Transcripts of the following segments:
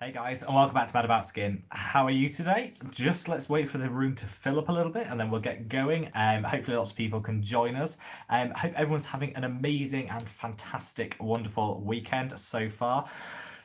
Hey guys, and welcome back to Mad About Skin. How are you today? Just let's wait for the room to fill up a little bit and then we'll get going. Hopefully lots of people can join us. Hope everyone's having an amazing and fantastic, wonderful weekend so far.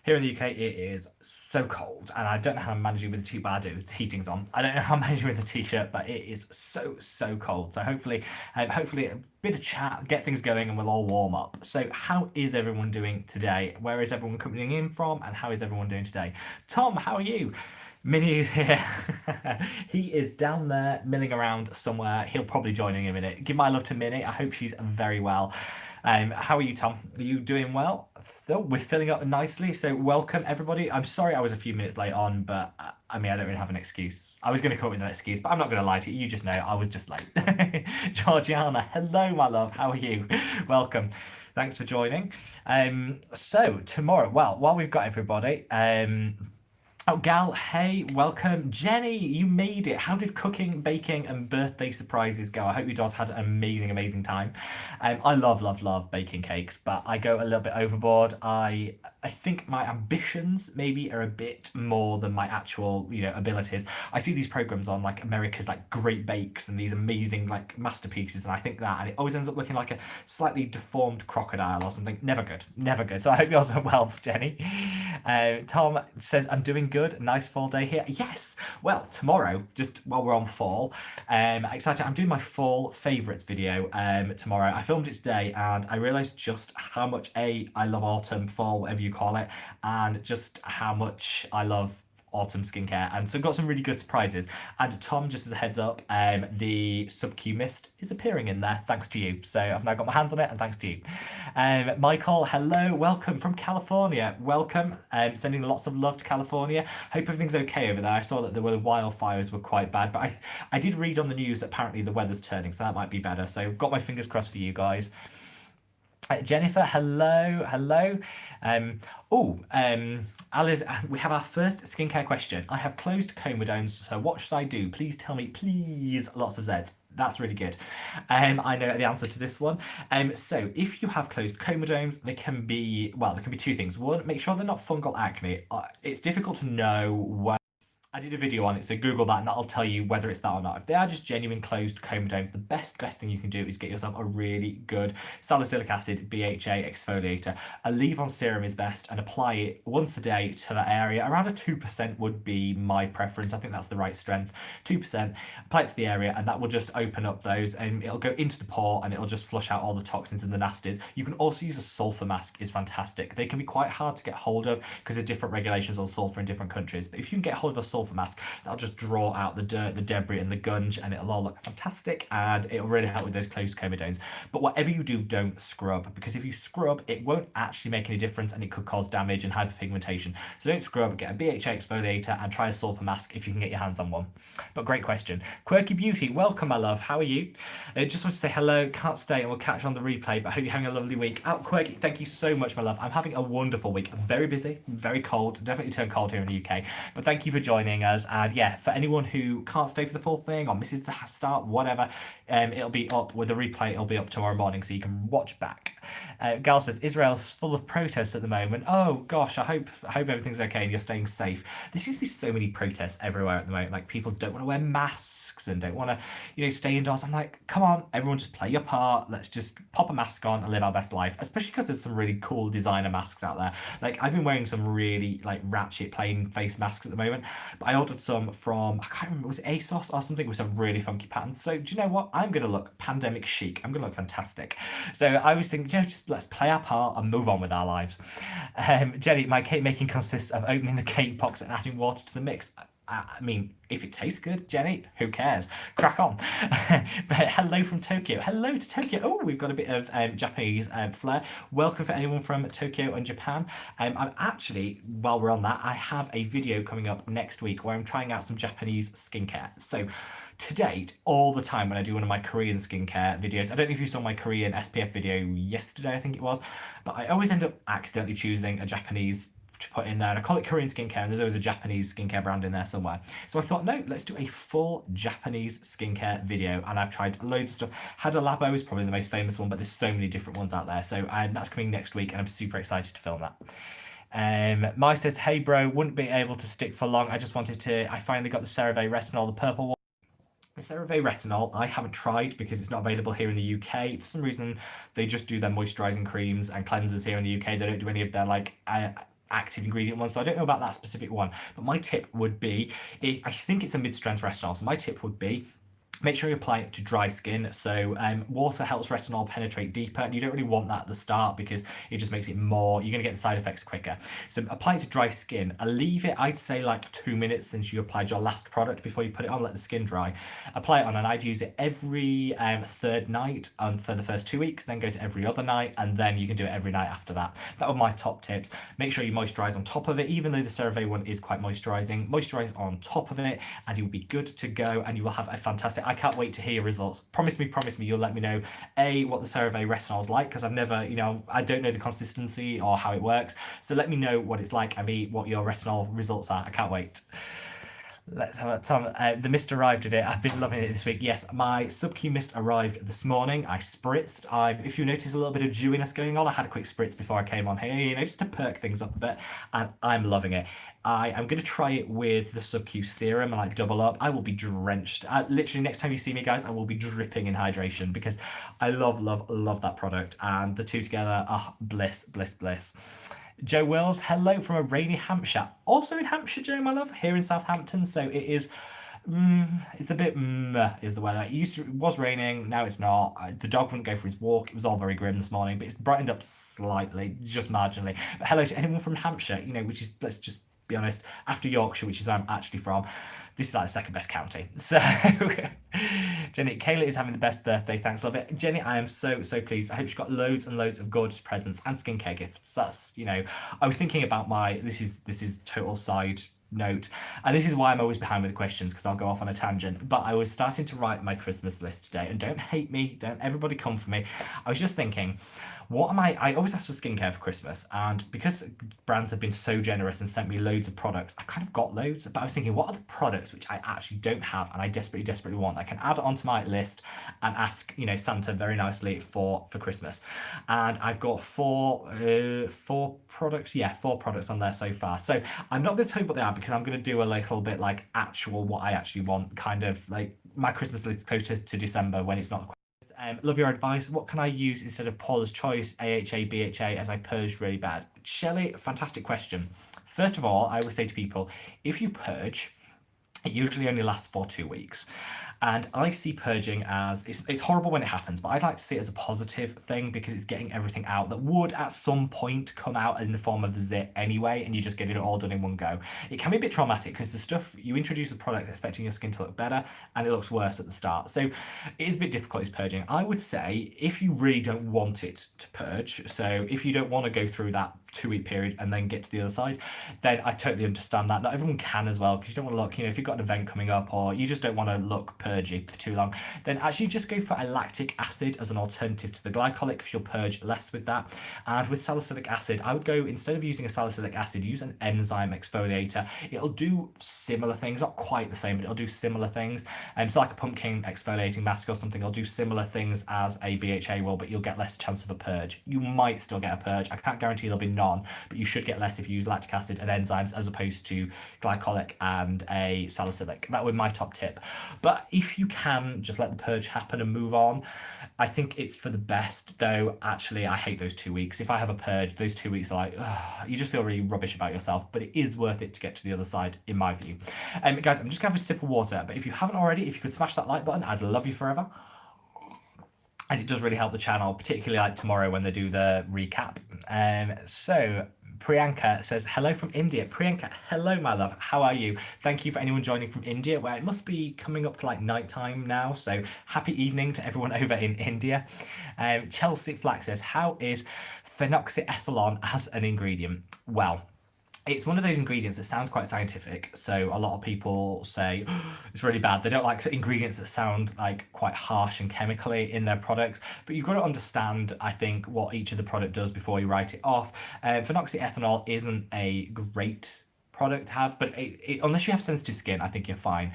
Here in the UK, it is so cold, and I don't know how I'm managing with the t-shirt, but I do. The heating's on. I don't know how I'm managing with the t-shirt, but it is so cold. So hopefully a bit of chat, get things going, and we'll all warm up. So how is everyone doing today? Where is everyone coming in from, and how is everyone doing today? Tom, how are you? Minnie is here. He is down there milling around somewhere. He'll probably join in a minute. Give my love to Minnie. I hope she's very well. How are you, Tom? Are you doing well? So we're filling up nicely, so welcome everybody. I'm sorry I was a few minutes late on, but I mean, I don't really have an excuse. I was going to come up with an excuse, but I'm not going to lie to you. You just know I was just late. Georgiana, hello, my love. How are you? Welcome. Thanks for joining. So tomorrow, well, while we've got everybody, oh, Gal, hey, welcome. Jenny, you made it. How did cooking, baking, and birthday surprises go? I hope you guys had an amazing time. I love baking cakes, but I go a little bit overboard. I think my ambitions maybe are a bit more than my actual, abilities. I see these programs on like America's like Great Bakes and these amazing like masterpieces, and I think that, and it always ends up looking like a slightly deformed crocodile or something. Never good, never good. So I hope yours went well, Jenny. Tom says, I'm doing good. Nice fall day here. Yes. Well, tomorrow, just while we're on fall, excited. I'm doing my fall favourites video tomorrow. I filmed it today and I realised just how much I love autumn, fall, whatever you call it, and just how much I love autumn skincare, and so got some really good surprises. And Tom, just as a heads up, the sub-Q mist is appearing in there thanks to you, so I've now got my hands on it, and thanks to you. Michael, hello, welcome from California. Welcome. Sending lots of love to California. Hope everything's okay over there. I saw that the wildfires were quite bad, but I did read on the news that apparently the weather's turning, so that might be better. So got my fingers crossed for you guys. Jennifer, hello. Alice, we have our first skincare question. I have closed comedones, so what should I do? Please tell me, please. Lots of Zs. That's really good. I know the answer to this one. So if you have closed comedones, there can be two things. One, make sure they're not fungal acne. It's difficult to know when. I did a video on it, so Google that and that'll tell you whether it's that or not. If they are just genuine closed comedones, the best thing you can do is get yourself a really good salicylic acid BHA exfoliator. A leave-on serum is best, and apply it once a day to that area. Around a 2% would be my preference. I think that's the right strength. 2%, apply it to the area, and that will just open up those, and it'll go into the pore, and it'll just flush out all the toxins and the nasties. You can also use a sulfur mask, is fantastic. They can be quite hard to get hold of because there's different regulations on sulfur in different countries, but if you can get hold of a sulfur mask, that'll just draw out the dirt, the debris, and the gunge, and it'll all look fantastic, and it'll really help with those closed comedones. But whatever you do, don't scrub, because if you scrub, it won't actually make any difference, and it could cause damage and hyperpigmentation. So don't scrub. Get a BHA exfoliator and try a sulfur mask if you can get your hands on one. But great question. Quirky Beauty, welcome, my love. How are you? Just want to say hello. Can't stay, and we'll catch you on the replay, but hope you're having a lovely week. Quirky, thank you so much, my love. I'm having a wonderful week. Very busy, very cold. Definitely turned cold here in the UK. But thank you for joining us. And yeah, for anyone who can't stay for the full thing or misses the start, whatever, it'll be up with a replay. It'll be up tomorrow morning, so you can watch back. Gal says Israel's full of protests at the moment. Oh gosh, I hope everything's okay and you're staying safe. There seems to be so many protests everywhere at the moment. Like, people don't want to wear masks and don't want to, stay indoors. I'm like, come on, everyone, just play your part. Let's just pop a mask on and live our best life. Especially because there's some really cool designer masks out there. Like, I've been wearing some really like ratchet plain face masks at the moment, but I ordered some from, I can't remember, was it ASOS or something, with some really funky patterns. So do you know what? I'm gonna look pandemic chic. I'm gonna look fantastic. So I was thinking, just let's play our part and move on with our lives. Jenny, my cake making consists of opening the cake box and adding water to the mix. I mean, if it tastes good, Jenny, who cares? Crack on. But hello from Tokyo. Hello to Tokyo. Oh, we've got a bit of Japanese flair. Welcome for anyone from Tokyo and Japan. I'm actually, while we're on that, I have a video coming up next week where I'm trying out some Japanese skincare. So to date, all the time when I do one of my Korean skincare videos, I don't know if you saw my Korean SPF video yesterday, I think it was, but I always end up accidentally choosing a Japanese to put in there, and I call it Korean skincare, and there's always a Japanese skincare brand in there somewhere. So I thought, no, let's do a full Japanese skincare video, and I've tried loads of stuff. Hada Labo is probably the most famous one, but there's so many different ones out there. So that's coming next week, and I'm super excited to film that. Mai says, hey bro, wouldn't be able to stick for long. I finally got the CeraVe Retinol, the purple one. The CeraVe Retinol, I haven't tried because it's not available here in the UK. For some reason, they just do their moisturising creams and cleansers here in the UK. They don't do any of their like active ingredient ones, so I don't know about that specific one. But my tip would be, I think it's a mid-strength retinol, so my tip would be, make sure you apply it to dry skin. So water helps retinol penetrate deeper, and you don't really want that at the start because it just makes it more, you're going to get the side effects quicker. So apply it to dry skin. Leave it, I'd say like 2 minutes since you applied your last product before you put it on, let the skin dry. Apply it on, and I'd use it every third night for the first 2 weeks, then go to every other night, and then you can do it every night after that. That were my top tips. Make sure you moisturise on top of it, even though the CeraVe one is quite moisturising. Moisturise on top of it, and you'll be good to go, and you will have a fantastic, I can't wait to hear your results. Promise me you'll let me know what the CeraVe Retinol is like, because I've never, I don't know the consistency or how it works. So let me know what it's like, and what your retinol results are. I can't wait. Let's have a Tom. The mist arrived at it. I've been loving it this week. Yes, my sub-Q mist arrived this morning. I spritzed. If you notice a little bit of dewiness going on, I had a quick spritz before I came on here, just to perk things up a bit, and I'm loving it. I am going to try it with the sub-Q serum and like double up. I will be drenched. Literally, next time you see me, guys, I will be dripping in hydration because I love that product, and the two together are bliss. Joe Wills, hello from a rainy Hampshire. Also in Hampshire, Joe, my love, here in Southampton. So it is, it's a bit is the weather. It was raining, now it's not. The dog wouldn't go for his walk. It was all very grim this morning, but it's brightened up slightly, just marginally. But hello to anyone from Hampshire, which is, let's just be honest, after Yorkshire, which is where I'm actually from, this is like the second best county. So Jenny, Kayla is having the best birthday. Thanks, love it. Jenny, I am so pleased. I hope she's got loads and loads of gorgeous presents and skincare gifts. That's, I was thinking about this is total side note, and this is why I'm always behind with the questions, because I'll go off on a tangent. But I was starting to write my Christmas list today, and don't hate me, don't everybody come for me. I was just thinking, I always ask for skincare for Christmas, and because brands have been so generous and sent me loads of products, I've kind of got loads, but I was thinking, what are the products which I actually don't have and I desperately want? I can add onto my list and ask, Santa very nicely for Christmas. And I've got four products on there so far. So I'm not going to tell you what they are, because I'm going to do a little bit like what I actually want, kind of like my Christmas list closer to December when it's not. Love your advice. What can I use instead of Paula's Choice, AHA, BHA, as I purged really bad? Shelley, fantastic question. First of all, I always say to people, if you purge, it usually only lasts for 2 weeks. And I see purging as, it's horrible when it happens, but I'd like to see it as a positive thing, because it's getting everything out that would at some point come out in the form of a zit anyway, and you just get it all done in one go. It can be a bit traumatic, because the stuff, you introduce the product expecting your skin to look better, and it looks worse at the start. So it is a bit difficult, is purging. I would say, if you really don't want it to purge, so if you don't want to go through that 2-week period and then get to the other side, then I totally understand that. Not everyone can as well, because you don't want to look, if you've got an event coming up, or you just don't want to look purgy for too long, then actually just go for a lactic acid as an alternative to the glycolic, because you'll purge less with that. And with salicylic acid, I would go, instead of using a salicylic acid, use an enzyme exfoliator. It'll do similar things, not quite the same, but it'll do similar things. So like a pumpkin exfoliating mask or something, it'll do similar things as a BHA will, but you'll get less chance of a purge. You might still get a purge. I can't guarantee there'll be none, but you should get less if you use lactic acid and enzymes as opposed to glycolic and a salicylic. That would be my top tip. But if you can just let the purge happen and move on, I think it's for the best. Though actually, I hate those 2 weeks. If I have a purge, those 2 weeks are like, you just feel really rubbish about yourself, but it is worth it to get to the other side, in my view. Guys, I'm just gonna have a sip of water, but if you haven't already, if you could smash that like button, I'd love you forever, as it does really help the channel, particularly like tomorrow when they do the recap. So Priyanka says, hello from India. Priyanka, hello, my love. How are you? Thank you for anyone joining from India, where it must be coming up to like night time now. So happy evening to everyone over in India. Chelsea Flack says, how is phenoxyethanol as an ingredient? Well, it's one of those ingredients that sounds quite scientific, so a lot of people say it's really bad. They don't like ingredients that sound like quite harsh and chemically in their products, but you've got to understand, I think, what each of the product does before you write it off. Phenoxyethanol isn't a great product have, but unless you have sensitive skin, I think you're fine.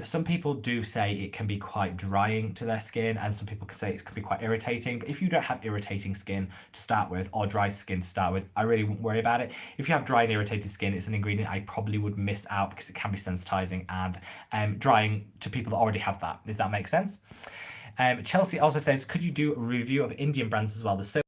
Some people do say it can be quite drying to their skin, and some people can say it can be quite irritating. But if you don't have irritating skin to start with, or dry skin to start with, I really wouldn't worry about it. If you have dry and irritated skin, it's an ingredient I probably would miss out because it can be sensitizing and drying to people that already have that, if that makes sense. Chelsea also says, could you do a review of Indian brands as well? There's so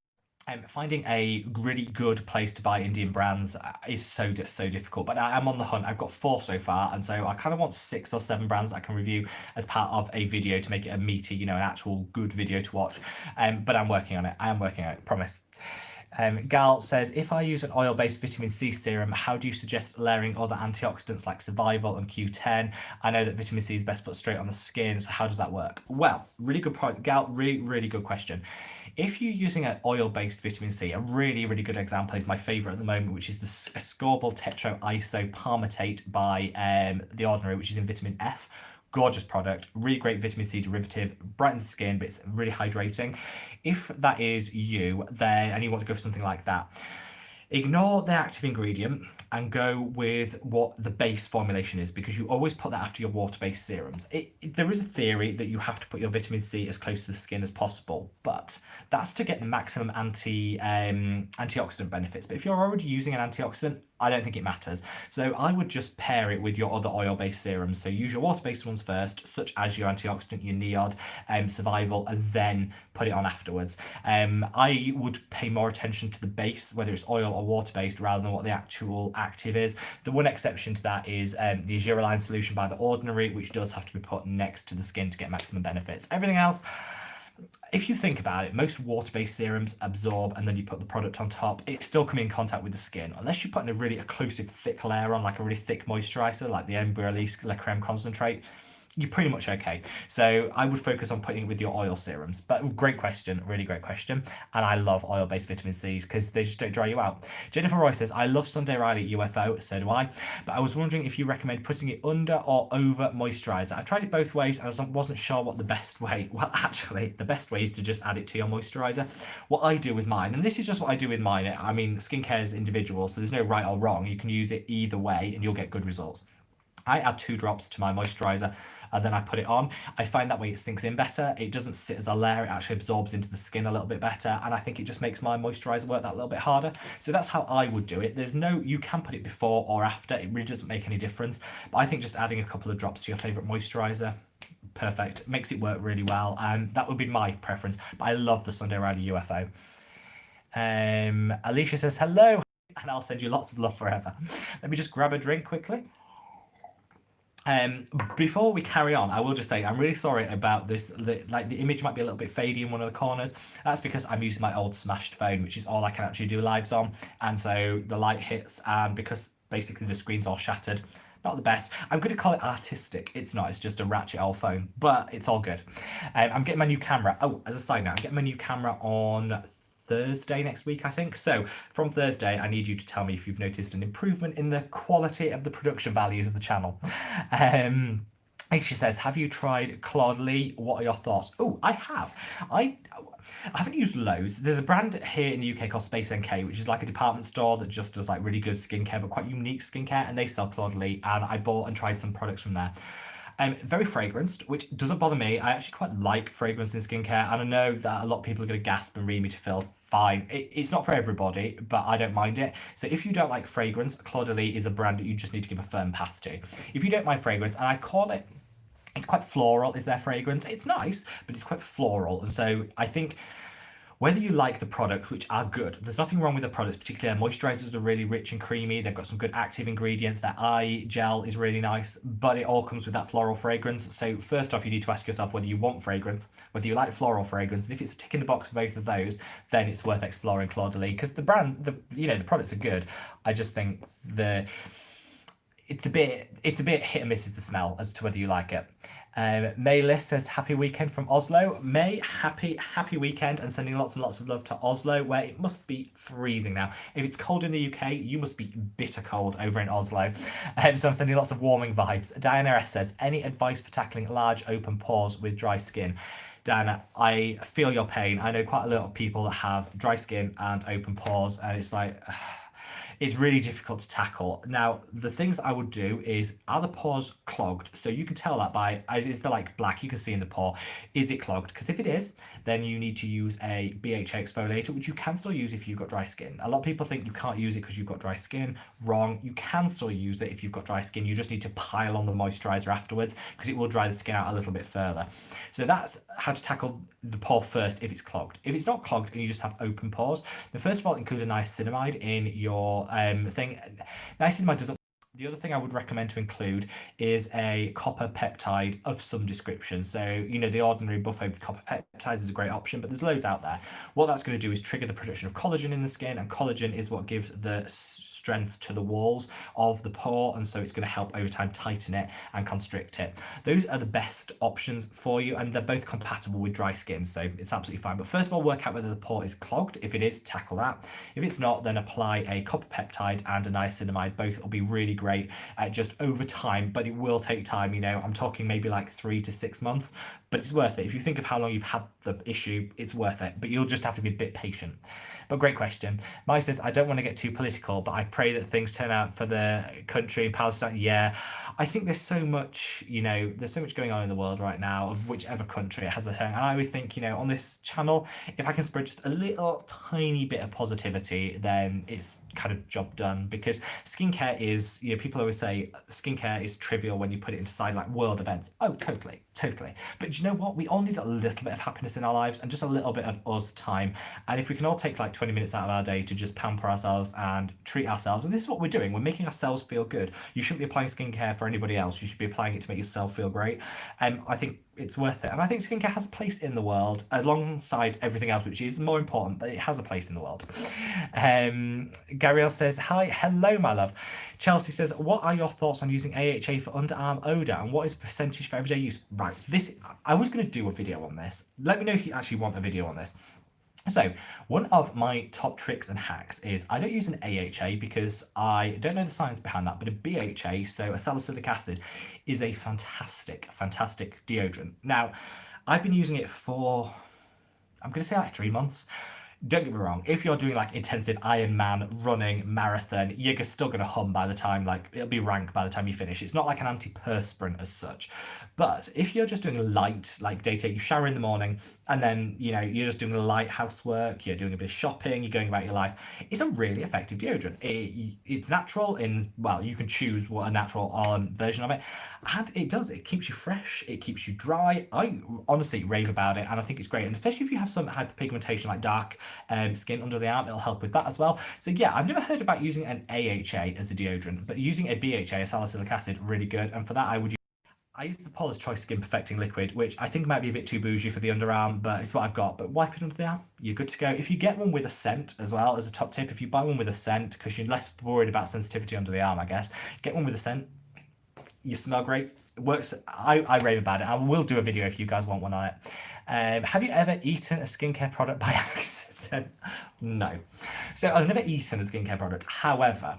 finding a really good place to buy Indian brands is so difficult, but I am on the hunt. I've got 4 so far, and so I kind of want 6 or 7 brands I can review as part of a video to make it a meaty, you know, an actual good video to watch. But I'm working on it. I am working on it, promise. Gal says, if I use an oil-based vitamin C serum, how do you suggest layering other antioxidants like Survival and Q10? I know that vitamin C is best put straight on the skin, so how does that work? Well, really good point, Gal, really good question. If you're using an oil-based vitamin C, a really good example is my favorite at the moment, which is the ascorbyl tetroisopalmitate by The Ordinary, which is in vitamin F. Gorgeous product, really great vitamin C derivative, brightens the skin, but it's really hydrating. If that is you, then, and you want to go for something like that, ignore the active ingredient and go with what the base formulation is, because you always put that after your water-based serums. There is a theory that you have to put your vitamin C as close to the skin as possible, but that's to get the maximum antioxidant benefits. But if you're already using an antioxidant, I don't think it matters. So I would just pair it with your other oil-based serums. So use your water-based ones first, such as your antioxidant, your NEOD, Survival, and then put it on afterwards. I would pay more attention to the base, whether it's oil or water-based, rather than what the actual active is. The one exception to that is the Azuraline solution by The Ordinary, which does have to be put next to the skin to get maximum benefits. Everything else, if you think about it, most water-based serums absorb and then you put the product on top. It's still coming in contact with the skin. Unless you're putting a really occlusive thick layer on, like a really thick moisturiser, like the Embryolisse La Creme Concentrate, you're pretty much okay. So I would focus on putting it with your oil serums. But great question, really great question. And I love oil-based vitamin C's because they just don't dry you out. Jennifer Roy says, I love Sunday Riley UFO, so do I. But I was wondering if you recommend putting it under or over moisturiser. I've tried it both ways and I wasn't sure what the best way, well actually the best way is to just add it to your moisturiser. What I do with mine, and this is just what I do with mine, I mean skincare is individual, so there's no right or wrong. You can use it either way and you'll get good results. I add 2 drops to my moisturiser and then I put it on. I find that way it sinks in better. It doesn't sit as a layer, it actually absorbs into the skin a little bit better, and I think it just makes my moisturiser work that little bit harder. So that's how I would do it. There's no, you can put it before or after, it really doesn't make any difference. But I think just adding a couple of drops to your favourite moisturiser, perfect, makes it work really well. That would be my preference, but I love the Sunday Riley UFO. Alicia says, hello, and I'll send you lots of love forever. Let me just grab a drink quickly. Before we carry on, I will just say I'm really sorry about this. The image might be a little bit fadey in one of the corners. That's because I'm using my old smashed phone, which is all I can actually do lives on, and so the light hits, and because basically the screen's all shattered, not the best. I'm going to call it artistic. It's not, it's just a ratchet old phone, but it's all good. I'm getting my new camera. Oh, as a side note, I'm getting my new camera on Thursday next week, I think. So from Thursday, I need you to tell me if you've noticed an improvement in the quality of the production values of the channel. She says, have you tried Claude Lee? What are your thoughts? Oh, I have. I haven't used loads. There's a brand here in the UK called Space NK, which is like a department store that just does like really good skincare, but quite unique skincare, and they sell Claude Lee, and I bought and tried some products from there. Very fragranced, which doesn't bother me. I actually quite like fragrance in skincare, and I know that a lot of people are going to gasp and read me to filth. Fine. It's not for everybody, but I don't mind it. So if you don't like fragrance, Claude Lee is a brand that you just need to give a firm pass to. If you don't mind fragrance, and I call it, it's quite floral is their fragrance. It's nice, but it's quite floral. And so I think whether you like the products, which are good, there's nothing wrong with the products, particularly their moisturizers are really rich and creamy. They've got some good active ingredients. Their eye gel is really nice, but it all comes with that floral fragrance. So first off, you need to ask yourself whether you want fragrance, whether you like floral fragrance. And if it's a tick in the box for both of those, then it's worth exploring Claude Lee, because the brand, the products are good. I just think it's a bit hit and miss is the smell as to whether you like it. May Liss says, happy weekend from Oslo. May, happy weekend, and sending lots and lots of love to Oslo, where it must be freezing now. If it's cold in the UK, you must be bitter cold over in Oslo. So I'm sending lots of warming vibes. Diana S says, any advice for tackling large open pores with dry skin? Diana, I feel your pain. I know quite a lot of people that have dry skin and open pores, and it's like, it's really difficult to tackle. Now, the things I would do is, are the pores clogged? So you can tell that by, is there like black you can see in the pore? Is it clogged? Because if it is, then you need to use a BHA exfoliator, which you can still use if you've got dry skin. A lot of people think you can't use it because you've got dry skin. Wrong. You can still use it if you've got dry skin. You just need to pile on the moisturizer afterwards because it will dry the skin out a little bit further. So that's how to tackle the pore first if it's clogged. If it's not clogged and you just have open pores, then first of all include a niacinamide in your thing. Niacinamide doesn't. The other thing I would recommend to include is a copper peptide of some description. So, you know, the ordinary buffet with copper peptides is a great option, but there's loads out there. What that's going to do is trigger the production of collagen in the skin, and collagen is what gives the strength to the walls of the pore, and so it's going to help over time tighten it and constrict it. Those are the best options for you, and they're both compatible with dry skin, so it's absolutely fine. But first of all, work out whether the pore is clogged. If it is, tackle that. If it's not, then apply a copper peptide and a niacinamide. Both will be really great just over time, but it will take time. You know, I'm talking maybe like 3 to 6 months, but it's worth it. If you think of how long you've had the issue, it's worth it, but you'll just have to be a bit patient. But great question. Mai says, I don't want to get too political, but I pray that things turn out for the country in Palestine. Yeah, I think there's so much, you know, there's so much going on in the world right now of whichever country it has a thing. And I always think, you know, on this channel, if I can spread just a little tiny bit of positivity, then it's kind of job done. Because skincare is, you know, people always say skincare is trivial when you put it inside like world events. Oh, totally. But do you know what? We all need a little bit of happiness in our lives and just a little bit of us time. And if we can all take like 20 minutes out of our day to just pamper ourselves and treat ourselves, and this is what we're doing, we're making ourselves feel good. You shouldn't be applying skincare for anybody else. You should be applying it to make yourself feel great. I think it's worth it. And I think skincare has a place in the world alongside everything else, which is more important, but it has a place in the world. Gabrielle says, hi, hello, my love. Chelsea says, what are your thoughts on using AHA for underarm odour, and what is the percentage for everyday use? Right, this, I was going to do a video on this. Let me know if you actually want a video on this. So one of my top tricks and hacks is I don't use an AHA because I don't know the science behind that, but a BHA, so a salicylic acid, is a fantastic deodorant. Now, I've been using it for, I'm going to say like 3 months. Don't get me wrong, if you're doing like intensive Ironman, running, marathon, you're still going to hum by the time, like, it'll be rank by the time you finish. It's not like an antiperspirant as such. But if you're just doing light, like day-to-day, you shower in the morning, and then, you know, you're just doing light housework, you're doing a bit of shopping, you're going about your life, it's a really effective deodorant. It's natural in, well, you can choose what a natural version of it, and it does. It keeps you fresh, it keeps you dry. I honestly rave about it, and I think it's great. And especially if you have some hyperpigmentation, like dark skin under the arm, it'll help with that as well. So yeah, I've never heard about using an AHA as a deodorant, but using a BHA, a salicylic acid, really good. And for that, I use the Paula's Choice Skin Perfecting Liquid, which I think might be a bit too bougie for the underarm, but it's what I've got. But wipe it under the arm, you're good to go. If you get one with a scent as well, as a top tip, if you buy one with a scent, because you're less worried about sensitivity under the arm, I guess, get one with a scent. You smell great. It works. I rave about it. I will do a video if you guys want one on it. Have you ever eaten a skincare product by accident? No. So I've never eaten a skincare product. However,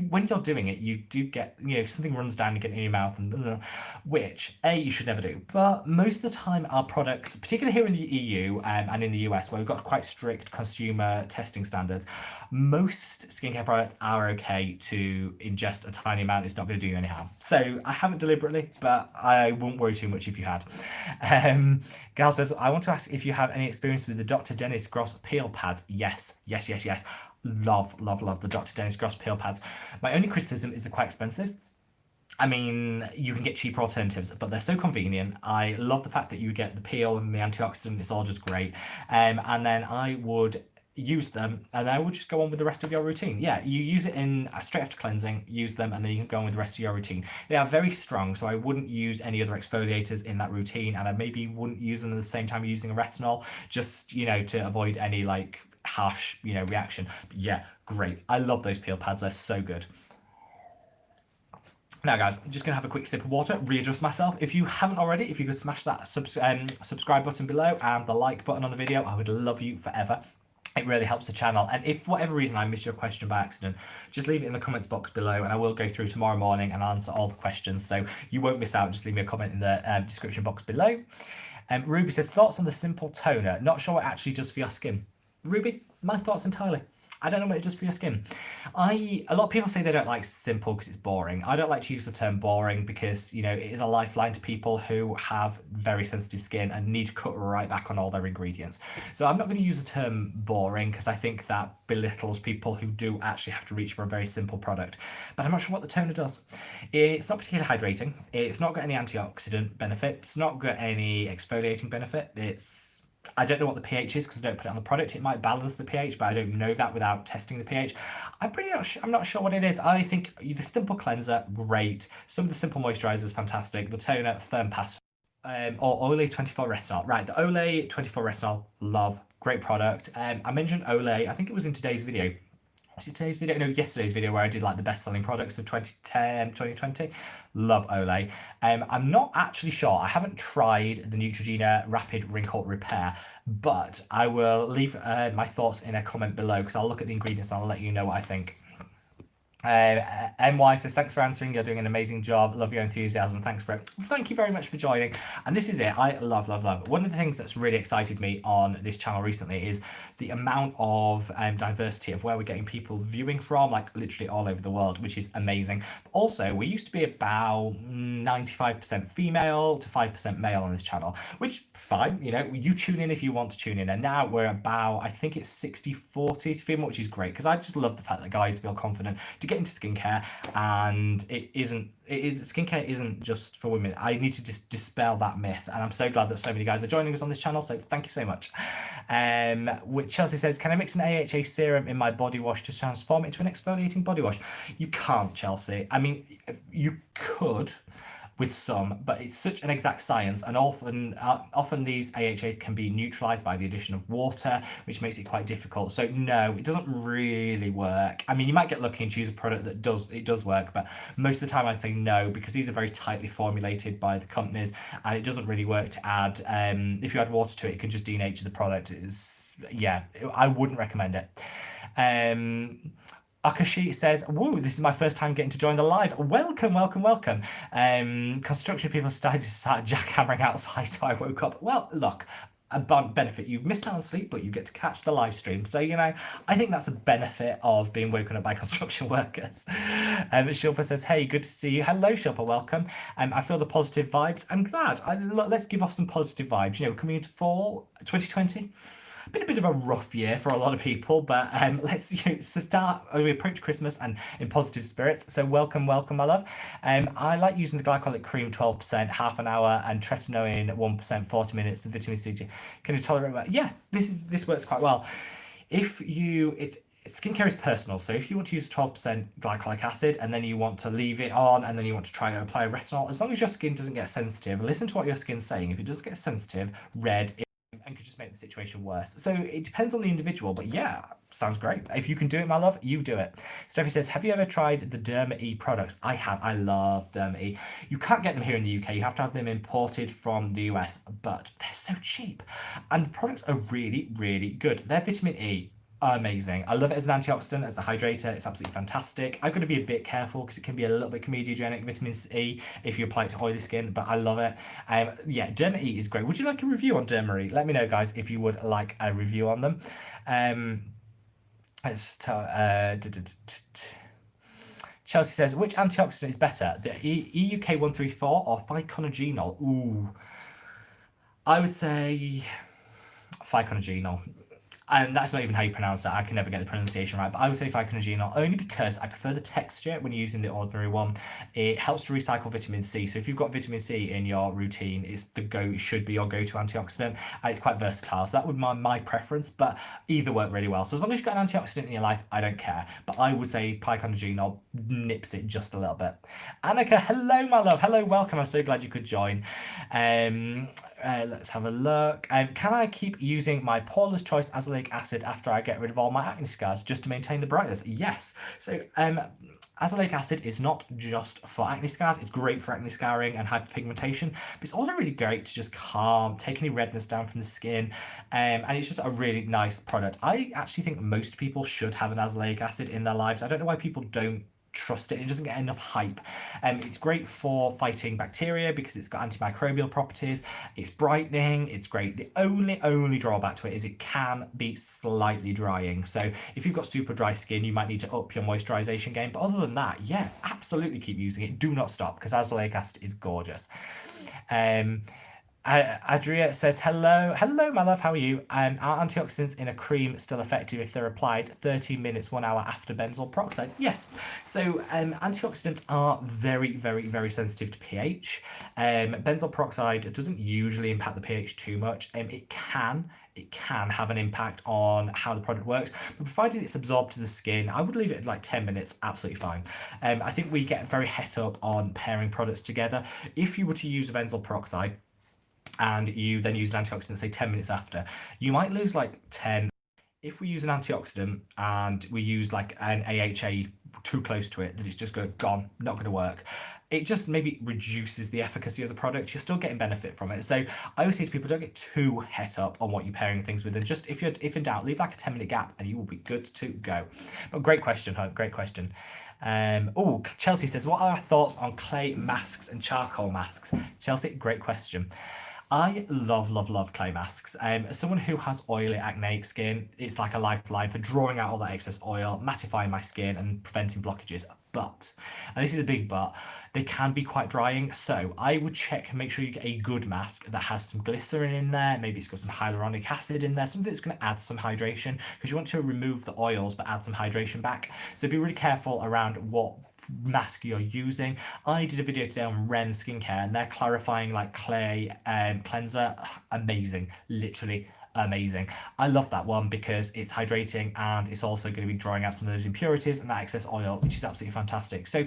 when you're doing it, you do get, you know, something runs down and get in your mouth, and which you should never do. But most of the time, our products, particularly here in the EU and in the US, where we've got quite strict consumer testing standards, most skincare products are okay to ingest a tiny amount. It's not going to do you any harm. So I haven't deliberately, but I wouldn't worry too much if you had. Gal says, I want to ask if you have any experience with the Dr. Dennis Gross peel pads. Yes. Love the Dr. Dennis Gross peel pads. My only criticism is they're quite expensive. I mean, you can get cheaper alternatives, but they're so convenient. I love the fact that you get the peel and the antioxidant. It's all just great. And then I would use them, and I would just go on with the rest of your routine. Yeah, you use it in straight after cleansing, use them, and then you can go on with the rest of your routine. They are very strong, so I wouldn't use any other exfoliators in that routine, and I maybe wouldn't use them at the same time using a retinol, just, you know, to avoid any like harsh, you know, reaction. But yeah, great. I love those peel pads. They're so good. Now guys, I'm just going to have a quick sip of water, readjust myself. If you haven't already, if you could smash that subscribe button below and the like button on the video, I would love you forever. It really helps the channel. And if for whatever reason I missed your question by accident, just leave it in the comments box below, and I will go through tomorrow morning and answer all the questions, so you won't miss out. Just leave me a comment in the description box below. Ruby says, thoughts on the simple toner? Not sure what it actually does for your skin. Ruby, my thoughts entirely. I don't know what it does for your skin. A lot of people say they don't like simple because it's boring. I don't like to use the term boring because, you know, it is a lifeline to people who have very sensitive skin and need to cut right back on all their ingredients. So I'm not going to use the term boring because I think that belittles people who do actually have to reach for a very simple product. But I'm not sure what the toner does. It's not particularly hydrating. It's not got any antioxidant benefit. It's not got any exfoliating benefit. I don't know what the pH is because I don't put it on the product. It might balance the pH, but I don't know that without testing the pH. I'm not sure what it is. I think the simple cleanser, great. Some of the simple moisturizers, fantastic. The toner, firm pass. Or Olay 24 Retinol. Right, the Olay 24 Retinol, love, great product. I mentioned Olay, I think it was in today's video. Was it today's video? No, yesterday's video where I did like the best selling products of 2010, 2020. Love Olay. I'm not actually sure. I haven't tried the Neutrogena Rapid Wrinkle Repair, but I will leave my thoughts in a comment below because I'll look at the ingredients and I'll let you know what I think. MY says, thanks for answering. You're doing an amazing job. Love your enthusiasm. Thank you very much for joining. And this is it. I love. One of the things that's really excited me on this channel recently is the amount of diversity of where we're getting people viewing from, like literally all over the world, which is amazing. Also, we used to be about 95% female to 5% male on this channel, which fine, you know, you tune in if you want to tune in. And now we're about, I think it's 60-40 to female, which is great because I just love the fact that guys feel confident to get into skincare, and skincare isn't just for women. I need to just dispel that myth, and I'm so glad that so many guys are joining us on this channel, so thank you so much. Chelsea says, can I mix an AHA serum in my body wash to transform it into an exfoliating body wash? You can't, Chelsea. I mean, you could with some, but it's such an exact science, and often these AHAs can be neutralized by the addition of water, which makes it quite difficult. So no, it doesn't really work. I mean, you might get lucky and choose a product that does work, but most of the time I'd say no, because these are very tightly formulated by the companies, and it doesn't really work to add. If you add water to it, it can just denature the product. I wouldn't recommend it. Akashi says, woo, this is my first time getting to join the live. Welcome. Construction people started jackhammering outside, so I woke up. Well, look, a benefit. You've missed out on sleep, but you get to catch the live stream. So, you know, I think that's a benefit of being woken up by construction workers. Shilpa says, hey, good to see you. Hello, Shilpa, welcome. I feel the positive vibes. I'm glad. Let's give off some positive vibes. You know, coming into fall 2020. Been a bit of a rough year for a lot of people, but let's start. We approach Christmas and in positive spirits. So welcome, my love. I like using the glycolic cream 12%, half an hour, and tretinoin 1%, 40 minutes, and vitamin C. Can you tolerate that? Yeah, this works quite well. Skincare is personal, so if you want to use 12% glycolic acid and then you want to leave it on and then you want to try and apply retinol, as long as your skin doesn't get sensitive, listen to what your skin's saying. If it does get sensitive, red, and could just make the situation worse. So it depends on the individual, but yeah, sounds great. If you can do it, my love, you do it. Steffi says, have you ever tried the Derma E products? I have. I love Derma E. You can't get them here in the UK. You have to have them imported from the US, but they're so cheap. And the products are really, really good. Their vitamin E, amazing. I love it as an antioxidant, as a hydrator. It's absolutely fantastic. I've got to be a bit careful because it can be a little bit comedogenic, vitamin E, if you apply it to oily skin, but I love it. Yeah, Derma E is great. Would you like a review on Derma E? Let me know, guys, if you would like a review on them. Chelsea says, which antioxidant is better, the EUK 134 or ficonagenol? Ooh, I would say ficonagenol. And that's not even how you pronounce it. I can never get the pronunciation right, but I would say ficonagenol only because I prefer the texture when you're using the ordinary one. It helps to recycle vitamin C. So if you've got vitamin C in your routine, it should be your go-to antioxidant. And it's quite versatile. So that would be my preference, but either work really well. So as long as you've got an antioxidant in your life, I don't care. But I would say ficonagenol nips it just a little bit. Annika, hello, my love. Hello, welcome. I'm so glad you could join. Let's have a look. Can I keep using my Paula's Choice azelaic acid after I get rid of all my acne scars just to maintain the brightness? Yes. So azelaic acid is not just for acne scars. It's great for acne scarring and hyperpigmentation, but it's also really great to just take any redness down from the skin. And it's just a really nice product. I actually think most people should have an azelaic acid in their lives. I don't know why people don't trust it. It doesn't get enough hype. It's great for fighting bacteria because it's got antimicrobial properties. It's brightening. It's great. The only drawback to it is it can be slightly drying. So if you've got super dry skin, you might need to up your moisturization game. But other than that, yeah, absolutely keep using it. Do not stop, because azelaic acid is gorgeous. Adria says, hello, my love, how are you? Are antioxidants in a cream still effective if they're applied 30 minutes, 1 hour after benzoyl peroxide? Yes. So antioxidants are very sensitive to pH. Benzoyl peroxide doesn't usually impact the pH too much. It can have an impact on how the product works, but provided it's absorbed to the skin, I would leave it at like 10 minutes, absolutely fine. I think we get very het up on pairing products together. If you were to use a benzoyl peroxide, and you then use an antioxidant, say 10 minutes after, you might lose like 10. If we use an antioxidant and we use like an AHA too close to it, then it's just gone, not going to work. It just maybe reduces the efficacy of the product. You're still getting benefit from it. So I always say to people, don't get too het up on what you're pairing things with, and just if in doubt, leave like a 10-minute gap and you will be good to go. But great question, Hope, great question. Chelsea says, what are our thoughts on clay masks and charcoal masks? Chelsea, great question. I love clay masks. As someone who has oily acneic skin, it's like a lifeline for drawing out all that excess oil, mattifying my skin and preventing blockages. But, and this is a big but, they can be quite drying. So I would check and make sure you get a good mask that has some glycerin in there. Maybe it's got some hyaluronic acid in there, something that's going to add some hydration, because you want to remove the oils but add some hydration back. So be really careful around what mask you're using. I did a video today on Ren skincare, and they're clarifying like clay cleanser. Amazing, literally amazing. I love that one because it's hydrating and it's also going to be drawing out some of those impurities and that excess oil, which is absolutely fantastic. So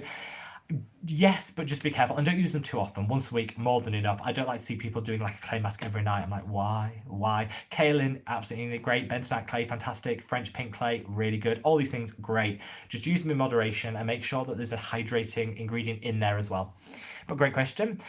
yes, but just be careful and don't use them too often. Once a week, more than enough. I don't like to see people doing like a clay mask every night. I'm like, why? Kaolin, absolutely great. Bentonite clay, fantastic. French pink clay, really good. All these things, great. Just use them in moderation and make sure that there's a hydrating ingredient in there as well. But great question.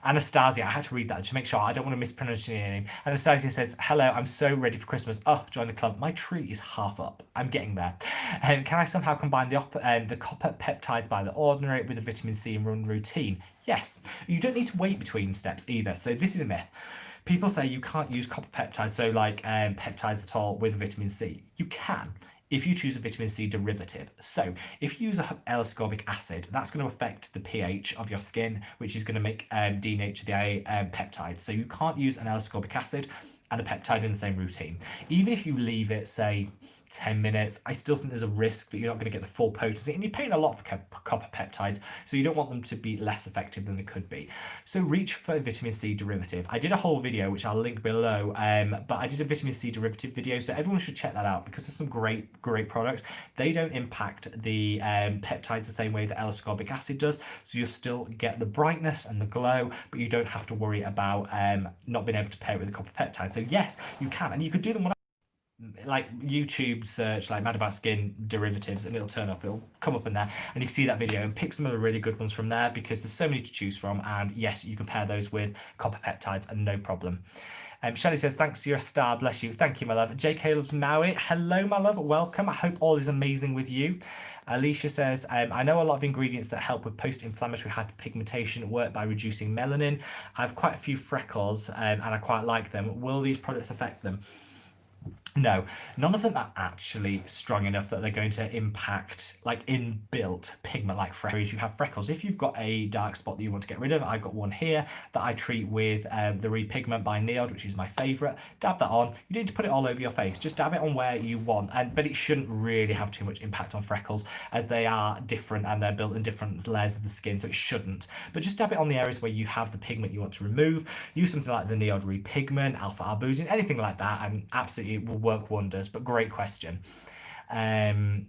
Anastasia, I had to read that to make sure I don't want to mispronounce your name. Anastasia says, hello, I'm so ready for Christmas. Oh, join the club. My tree is half up. I'm getting there. Can I somehow combine the copper peptides by the ordinary with the vitamin C and run routine? Yes. You don't need to wait between steps either. So this is a myth. People say you can't use copper peptides, so like peptides at all, with vitamin C. You can, if you choose a vitamin C derivative. So if you use L-ascorbic acid, that's going to affect the pH of your skin, which is going to make denature the peptide. So you can't use an L-ascorbic acid and a peptide in the same routine. Even if you leave it, say, 10 minutes, I still think there's a risk that you're not going to get the full potency, and you're paying a lot for copper peptides, so you don't want them to be less effective than they could be. So reach for a vitamin C derivative. I did a whole video, which I'll link below, but I did a vitamin C derivative video, so everyone should check that out because there's some great products. They don't impact the peptides the same way that L-ascorbic acid does, so you'll still get the brightness and the glow, but you don't have to worry about not being able to pair it with the copper peptide. So yes, you can, and you could do them like YouTube search like Mad About Skin derivatives and it'll turn up, it'll come up in there, and you can see that video and pick some of the really good ones from there because there's so many to choose from. And yes, you can pair those with copper peptides and no problem. Shelley says, thanks, you're a star, bless you. Thank you, my love. JK loves Maui. Hello, my love, welcome. I hope all is amazing with you. Alicia says, I know a lot of ingredients that help with post-inflammatory hyperpigmentation work by reducing melanin. I have quite a few freckles and I quite like them. Will these products affect them? No, none of them are actually strong enough that they're going to impact like inbuilt pigment like freckles. You have freckles. If you've got a dark spot that you want to get rid of, I've got one here that I treat with the Repigment by Neod, which is my favourite. Dab that on. You don't need to put it all over your face. Just dab it on where you want. But it shouldn't really have too much impact on freckles as they are different and they're built in different layers of the skin, so it shouldn't. But just dab it on the areas where you have the pigment you want to remove. Use something like the Neod Repigment, Alpha Arbutin, anything like that, and absolutely it will work wonders. But great question.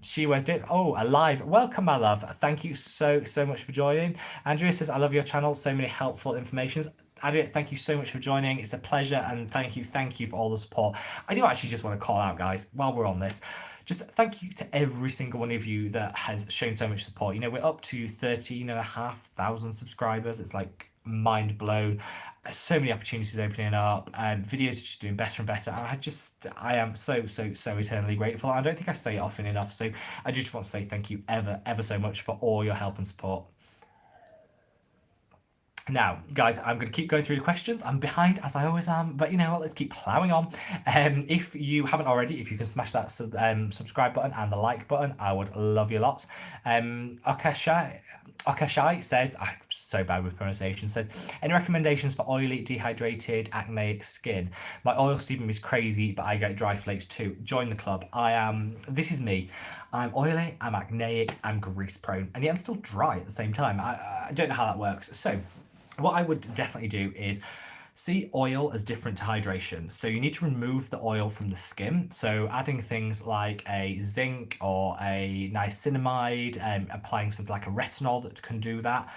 She was did alive. Welcome, my love. Thank you so much for joining. Andrea says, I love your channel, so many helpful informations. Andrea, thank you so much for joining. It's a pleasure, and thank you for all the support. I do actually just want to call out, guys, while we're on this, just thank you to every single one of you that has shown so much support. You know, we're up to 13,500 subscribers. It's like mind blown. So many opportunities opening up, and videos are just doing better and better. And I am so eternally grateful. I don't think I say it often enough. So I just want to say thank you ever so much for all your help and support. Now, guys, I'm going to keep going through the questions. I'm behind, as I always am, but you know what? Let's keep ploughing on. If you haven't already, if you can smash that subscribe button and the like button, I would love you lots. Okashai says, I'm so bad with pronunciation, says, any recommendations for oily, dehydrated, acneic skin? My oil sebum is crazy, but I get dry flakes too. Join the club. This is me. I'm oily, I'm acneic, I'm grease prone, and yet I'm still dry at the same time. I don't know how that works. So what I would definitely do is see oil as different to hydration. So you need to remove the oil from the skin. So adding things like a zinc or a niacinamide, applying something like a retinol that can do that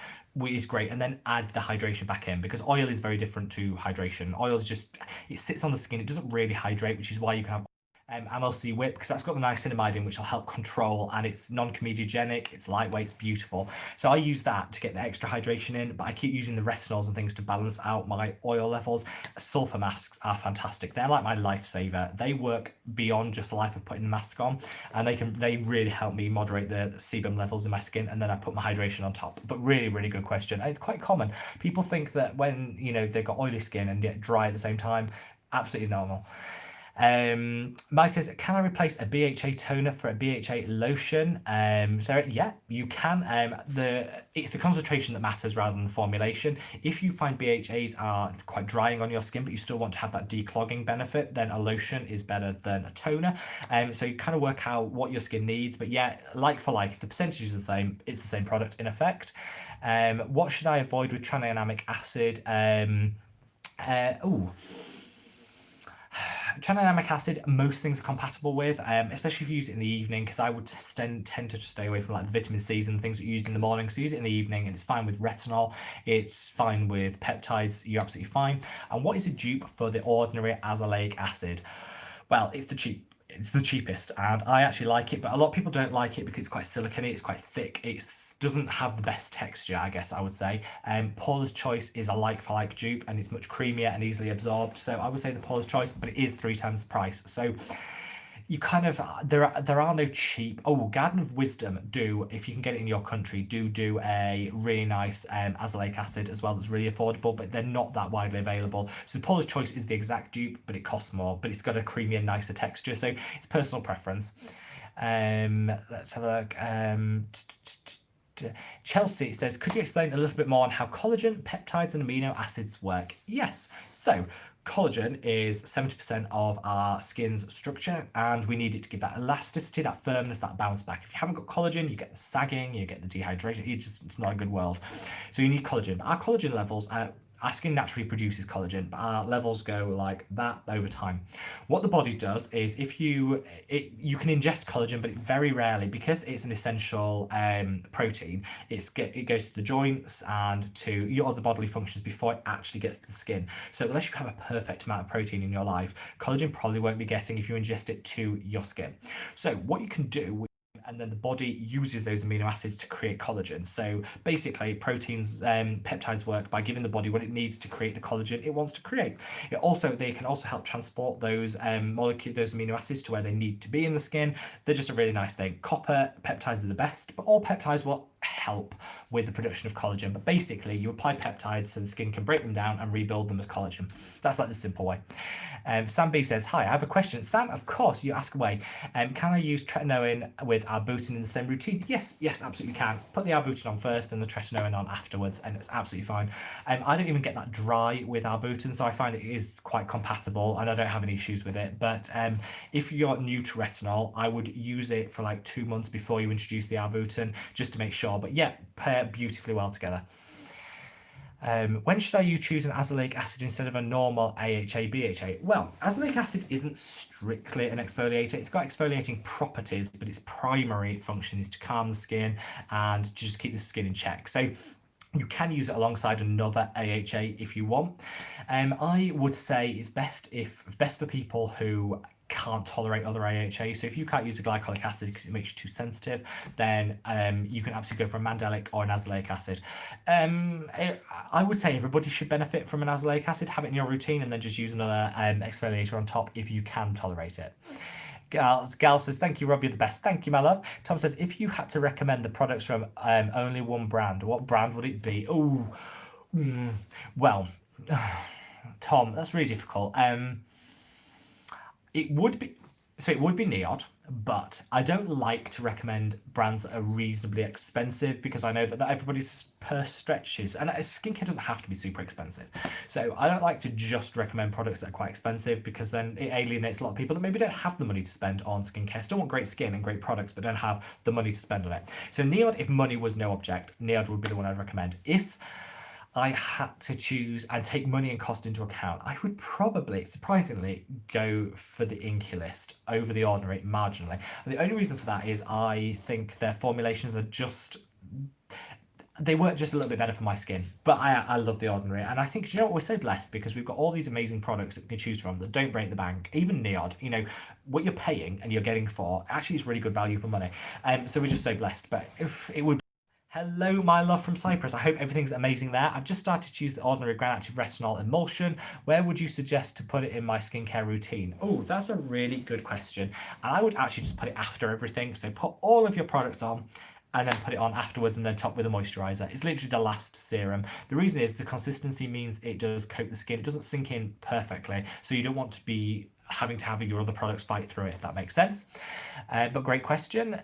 is great, and then add the hydration back in, because oil is very different to hydration. Oil is just, it sits on the skin, it doesn't really hydrate, which is why you can have MLC whip, because that's got the niacinamide in, which will help control, and it's non-comedogenic, it's lightweight, it's beautiful. So I use that to get the extra hydration in, but I keep using the retinols and things to balance out my oil levels. Sulfur masks are fantastic. They're like my lifesaver. They work beyond just the life of putting the mask on, and they really help me moderate the sebum levels in my skin, and then I put my hydration on top. But really good question, and it's quite common. People think that when, you know, they've got oily skin and get dry at the same time, absolutely normal. Mike says, can I replace a BHA toner for a BHA lotion? Sarah, yeah, you can. It's the concentration that matters rather than the formulation. If you find BHAs are quite drying on your skin, but you still want to have that declogging benefit, then a lotion is better than a toner. So you kind of work out what your skin needs, but yeah, like for like, if the percentage is the same, it's the same product in effect. What should I avoid with tranexamic acid? Tranexamic acid, most things are compatible with, especially if you use it in the evening, because I would tend to just stay away from like the vitamin C's and things that you use in the morning. So use it in the evening, and it's fine with retinol, it's fine with peptides, you're absolutely fine. And what is a dupe for the ordinary azelaic acid? Well, it's the cheapest, and I actually like it, but a lot of people don't like it because it's quite silicone-y, it's quite thick, it doesn't have the best texture, I guess I would say. Pore's Choice is a like-for-like dupe, and it's much creamier and easily absorbed, so I would say the Pore's Choice, but it is 3 times the price. So you kind of, there are no cheap. Garden of Wisdom do, if you can get it in your country, do a really nice azelaic acid as well that's really affordable, but they're not that widely available. So the Pore's Choice is the exact dupe, but it costs more, but it's got a creamier, nicer texture, so it's personal preference. Let's have a look. Chelsea says, could you explain a little bit more on how collagen, peptides, and amino acids work? Yes. So collagen is 70% of our skin's structure, and we need it to give that elasticity, that firmness, that bounce back. If you haven't got collagen, you get the sagging, you get the dehydration. It's not a good world. So you need collagen. But our collagen levels, our skin naturally produces collagen, but our levels go like that over time. What the body does is, if you can ingest collagen, but very rarely, because it's an essential protein. It goes to the joints and to your other bodily functions before it actually gets to the skin. So unless you have a perfect amount of protein in your life, collagen probably won't be getting if you ingest it to your skin. So what you can do, and then the body uses those amino acids to create collagen. So basically, proteins, peptides work by giving the body what it needs to create the collagen it wants to create. They can also help transport those those amino acids to where they need to be in the skin. They're just a really nice thing. Copper peptides are the best, but all peptides will help with the production of collagen. But basically, you apply peptides so the skin can break them down and rebuild them as collagen. That's like the simple way. Sam B says, hi, I have a question. Sam, of course, you ask away. Can I use tretinoin with arbutin in the same routine? Yes, absolutely can. Put the arbutin on first and the tretinoin on afterwards, and it's absolutely fine. I don't even get that dry with arbutin, so I find it is quite compatible, and I don't have any issues with it. But if you're new to retinol, I would use it for like 2 months before you introduce the arbutin, just to make sure. But yeah, pair beautifully well together. When should I choose an azelaic acid instead of a normal AHA, BHA? Well, azelaic acid isn't strictly an exfoliator. It's got exfoliating properties, but its primary function is to calm the skin and just keep the skin in check. So you can use it alongside another AHA if you want. I would say it's best for people who can't tolerate other AHA. So if you can't use the glycolic acid because it makes you too sensitive, then you can absolutely go for a mandelic or an azelaic acid. I would say everybody should benefit from an azelaic acid. Have it in your routine and then just use another exfoliator on top if you can tolerate it. Gal says, thank you, Rob, you're the best. Thank you, my love. Tom says, if you had to recommend the products from only one brand, what brand would it be? Oh, well, Tom, that's really difficult. It would be Neod, but I don't like to recommend brands that are reasonably expensive because I know that not everybody's purse stretches, and skincare doesn't have to be super expensive. So I don't like to just recommend products that are quite expensive because then it alienates a lot of people that maybe don't have the money to spend on skincare, still want great skin and great products, but don't have the money to spend on it. So Neod, if money was no object, Neod would be the one I'd recommend. If I had to choose and take money and cost into account, I would probably, surprisingly, go for the Inculist over the Ordinary marginally. And the only reason for that is I think their formulations are just, they work just a little bit better for my skin. But I love the Ordinary. And I think, you know what, we're so blessed because we've got all these amazing products that we can choose from that don't break the bank. Even Neod, you know, what you're paying and you're getting for actually is really good value for money. So we're just so blessed. But if it would. Hello, my love from Cyprus. I hope everything's amazing there. I've just started to use the Ordinary Grand Active Retinol Emulsion. Where would you suggest to put it in my skincare routine? Oh, that's a really good question. And I would actually just put it after everything. So put all of your products on and then put it on afterwards and then top with a moisturizer. It's literally the last serum. The reason is the consistency means it does coat the skin. It doesn't sink in perfectly. So you don't want to be having to have your other products fight through it, if that makes sense. But great question.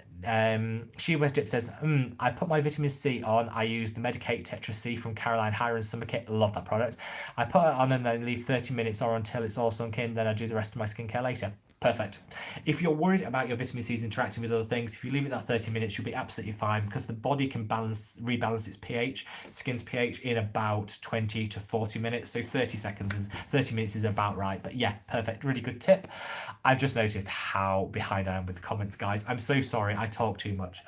She West Dip says, I put my vitamin C on. I use the Medicate Tetra C from Caroline Hiron's Summer Kit. Love that product. I put it on and then leave 30 minutes or until it's all sunk in. Then I do the rest of my skincare later. Perfect. If you're worried about your vitamin C's interacting with other things, if you leave it that 30 minutes, you'll be absolutely fine because the body can rebalance its pH, skin's pH in about 20 to 40 minutes. So 30 minutes is about right. But yeah, perfect. Really good tip. I've just noticed how behind I am with the comments, guys. I'm so sorry. I talk too much.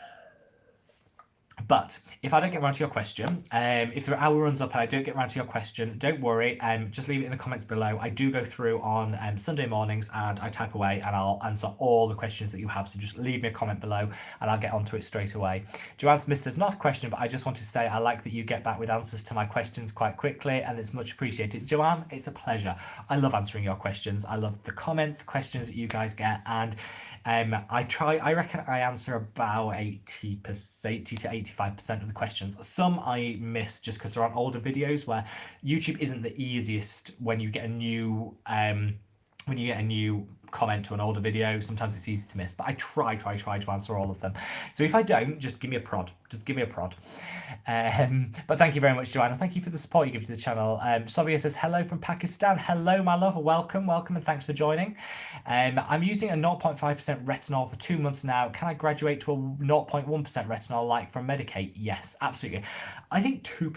But if I don't get around to your question, if the hour runs up and I don't get around to your question, don't worry. Just leave it in the comments below. I do go through on Sunday mornings and I type away and I'll answer all the questions that you have. So just leave me a comment below and I'll get onto it straight away. Joanne Smith says, not a question, but I just wanted to say I like that you get back with answers to my questions quite quickly and it's much appreciated. Joanne, it's a pleasure. I love answering your questions. I love the comments, the questions that you guys get, and I reckon I answer about 80 to 85% of the questions. Some I miss just because they're on older videos where YouTube isn't the easiest when you get a new comment to an older video. Sometimes it's easy to miss, but I try to answer all of them. So if I don't, just give me a prod. But thank you very much, Joanna. Thank you for the support you give to the channel. Sobia says, hello from Pakistan. Hello, my love. Welcome, and thanks for joining. I'm using a 0.5% retinol for 2 months now. Can I graduate to a 0.1% retinol like from Medicate? Yes, absolutely. I think 2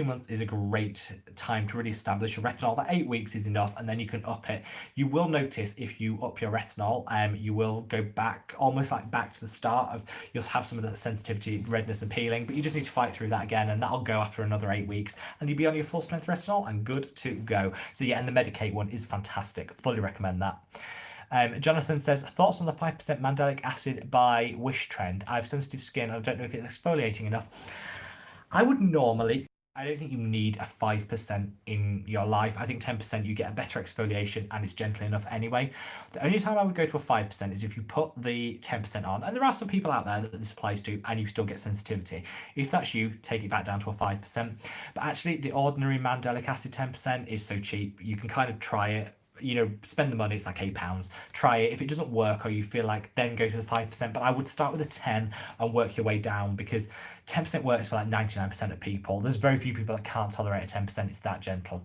months is a great time to really establish your retinol. That 8 weeks is enough, and then you can up it. You will notice if you up your retinol, you will go back, almost like back to the start of, you'll have some of that sensitivity, redness and peeling, but you just need to fight through that again, and that'll go after another 8 weeks, and you'll be on your full strength retinol and good to go. So yeah, and the Medicate one is fantastic. Fully recommend that. Jonathan says, thoughts on the 5% mandelic acid by Wish Trend? I have sensitive skin and I don't know if it's exfoliating enough. I don't think you need a 5% in your life. I think 10% you get a better exfoliation and it's gentle enough anyway. The only time I would go to a 5% is if you put the 10% on, and there are some people out there that this applies to, and you still get sensitivity. If that's you, take it back down to a 5%. But actually, the ordinary mandelic acid 10% is so cheap. You can kind of try it. You know, spend the money, it's like £8. Try it. If it doesn't work or you feel like, then go to the 5%. But I would start with a 10 and work your way down, because 10% works for like 99% of people. There's very few people that can't tolerate a 10%. It's that gentle.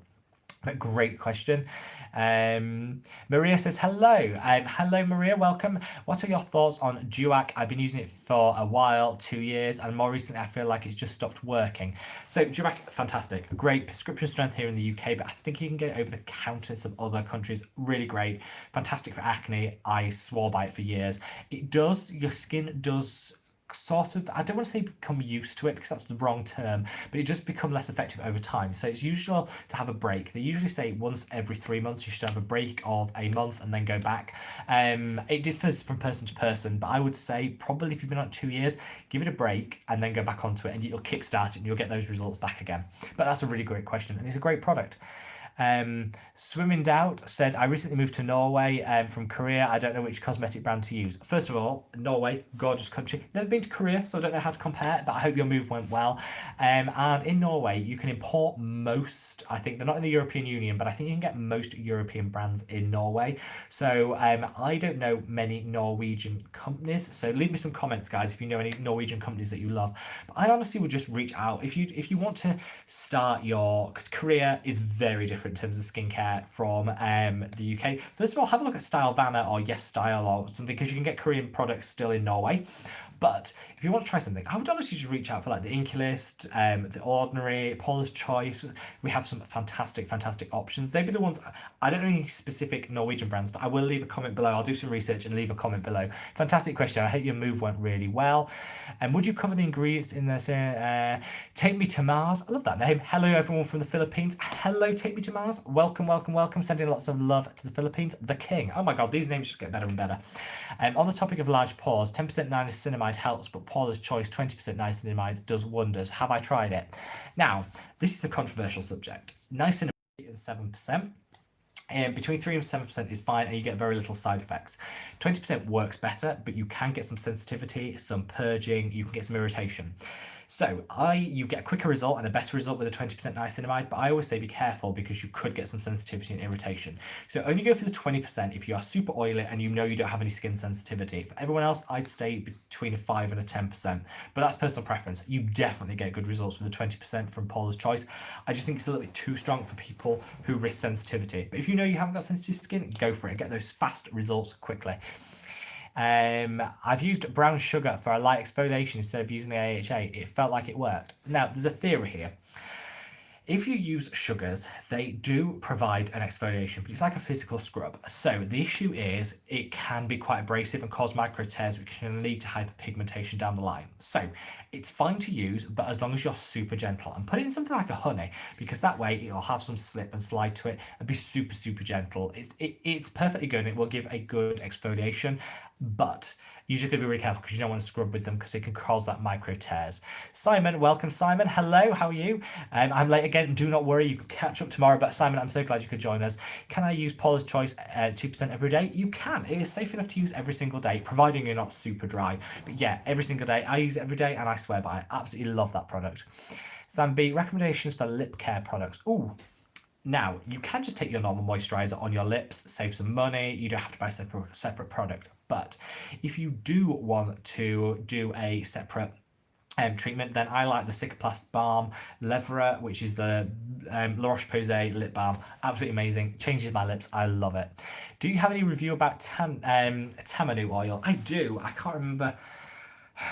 But great question. Maria says, hello. Hello, Maria. Welcome. What are your thoughts on Duac? I've been using it for a while, 2 years, and more recently I feel like it's just stopped working. So Duac, fantastic. Great prescription strength here in the UK, but I think you can get it over the counter in some other countries. Really great. Fantastic for acne. I swore by it for years. It does, your skin does sort of, I don't want to say become used to it because that's the wrong term, but it just become less effective over time. So it's usual to have a break. They usually say once every 3 months you should have a break of a month and then go back. It differs from person to person, but I would say probably if you've been on 2 years, give it a break and then go back onto it, and you'll kickstart it and you'll get those results back again. But that's a really great question, and it's a great product. Swimming Doubt said, I recently moved to Norway from Korea. I don't know which cosmetic brand to use. First of all, Norway, gorgeous country. Never been to Korea, so I don't know how to compare, but I hope your move went well. And in Norway, you can import most, I think they're not in the European Union, but I think you can get most European brands in Norway. So I don't know many Norwegian companies. So leave me some comments, guys, if you know any Norwegian companies that you love. But I honestly would just reach out. If you want to start because Korea is very different in terms of skincare from the UK. First of all, have a look at Style Vanna or Yes Style or something, because you can get Korean products still in Norway. But if you want to try something, I would honestly just reach out for like the Inculist, the Ordinary, Paula's Choice. We have some fantastic options. They'd be the ones. I don't know any specific Norwegian brands, but I will leave a comment below. I'll do some research and leave a comment below. Fantastic question. I hope your move went really well. And would you cover the ingredients in this? Take Me to Mars. I love that name. Hello, everyone from the Philippines. Hello, Take Me to Mars. Welcome. Sending lots of love to the Philippines. The King. Oh my God, these names just get better and better. On the topic of large pores, 10% niacinamide helps, but Paula's Choice 20% niacinamide does wonders. Have I tried it? Now, this is a controversial subject. Niacinamide and 7%. And between 3 and 7% is fine, and you get very little side effects. 20% works better, but you can get some sensitivity, some purging, you can get some irritation. So you get a quicker result and a better result with a 20% niacinamide, but I always say be careful because you could get some sensitivity and irritation. So only go for the 20% if you are super oily and you know you don't have any skin sensitivity. For everyone else, I'd stay between a 5 and a 10%, but that's personal preference. You definitely get good results with the 20% from Paula's Choice. I just think it's a little bit too strong for people who risk sensitivity. But if you know you haven't got sensitive skin, go for it and get those fast results quickly. I've used brown sugar for a light exfoliation instead of using the AHA. It felt like it worked. Now, there's a theory here. If you use sugars, they do provide an exfoliation, but it's like a physical scrub. So the issue is it can be quite abrasive and cause micro tears, which can lead to hyperpigmentation down the line. So it's fine to use, but as long as you're super gentle, and put it in something like a honey, because that way it'll have some slip and slide to it and be super gentle. It's perfectly good. It will give a good exfoliation, but you just gotta be really careful because you don't want to scrub with them because it can cause that micro tears. Simon, welcome Simon. Hello, how are you? I'm late again. Do not worry, you can catch up tomorrow. But Simon, I'm so glad you could join us. Can I use Paula's Choice 2% every day? You can. It is safe enough to use every single day, providing you're not super dry. But yeah, every single day. I use it every day and I swear by it. I absolutely love that product. Sam B, recommendations for lip care products. Ooh. Now, you can just take your normal moisturizer on your lips, save some money. You don't have to buy a separate product. But if you do want to do a separate treatment, then I like the Cicaplast Balm Levera, which is the La Roche-Posay lip balm. Absolutely amazing. Changes my lips. I love it. Do you have any review about Tamanu oil? I do. I can't remember.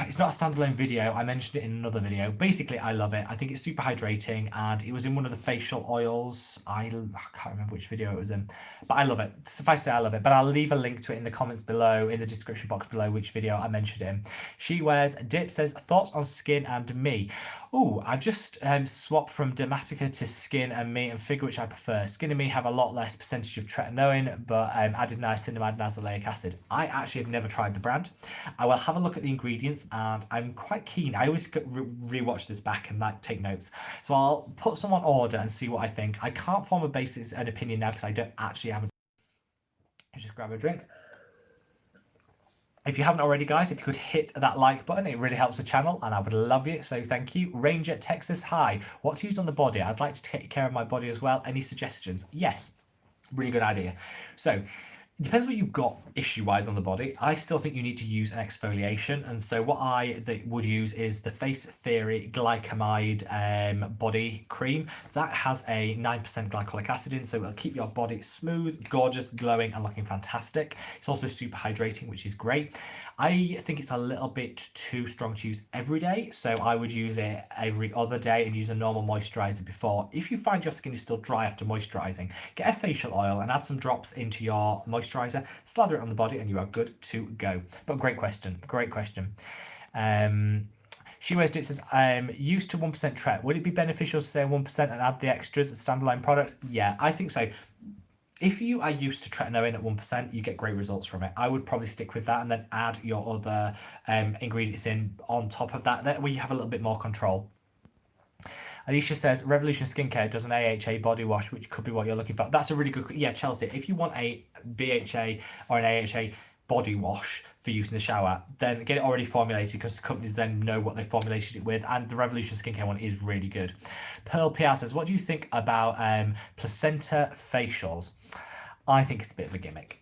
It's not a standalone video. I mentioned it in another video. Basically, I love it. I think it's super hydrating, and it was in one of the facial oils. I can't remember which video it was in, but I love it. Suffice to say, I love it. But I'll leave a link to it in the comments below, in the description box below, which video I mentioned it in. She Wears Dip says, thoughts on Skin and Me. Oh, I've just swapped from Dermatica to Skin and Me and figure which I prefer. Skin and Me have a lot less percentage of tretinoin, but added niacinamide and azelaic acid. I actually have never tried the brand. I will have a look at the ingredients, and I'm quite keen. I always rewatch this back and like take notes. So I'll put some on order and see what I think. I can't form a basis and opinion now because I don't actually have a... Just grab a drink. If you haven't already, guys, if you could hit that like button, it really helps the channel and I would love it, so thank you. Ranger Texas, hi. What to use on the body? I'd like to take care of my body as well. Any suggestions? Yes, really good idea. So it depends what you've got issue-wise on the body. I still think you need to use an exfoliation, and so what I would use is the Face Theory Glycamide body cream. That has a 9% glycolic acid in, so it'll keep your body smooth, gorgeous, glowing, and looking fantastic. It's also super hydrating, which is great. I think it's a little bit too strong to use every day, so I would use it every other day and use a normal moisturizer before. If you find your skin is still dry after moisturizing, get a facial oil and add some drops into your moisturizer, slather it on the body, and you are good to go. But great question, great question. She Wears Dip says, used to 1% Tret. Would it be beneficial to say 1% and add the extras as standalone products? Yeah, I think so. If you are used to tretinoin at 1%, you get great results from it. I would probably stick with that and then add your other ingredients in on top of that. That way you have a little bit more control. Alicia says, Revolution Skincare does an AHA body wash, which could be what you're looking for. That's a really good... Yeah, Chelsea, if you want a BHA or an AHA body wash for use in the shower, then get it already formulated, because the companies then know what they formulated it with, and the Revolution Skincare one is really good. Pearl PR says, what do you think about placenta facials? I think it's a bit of a gimmick.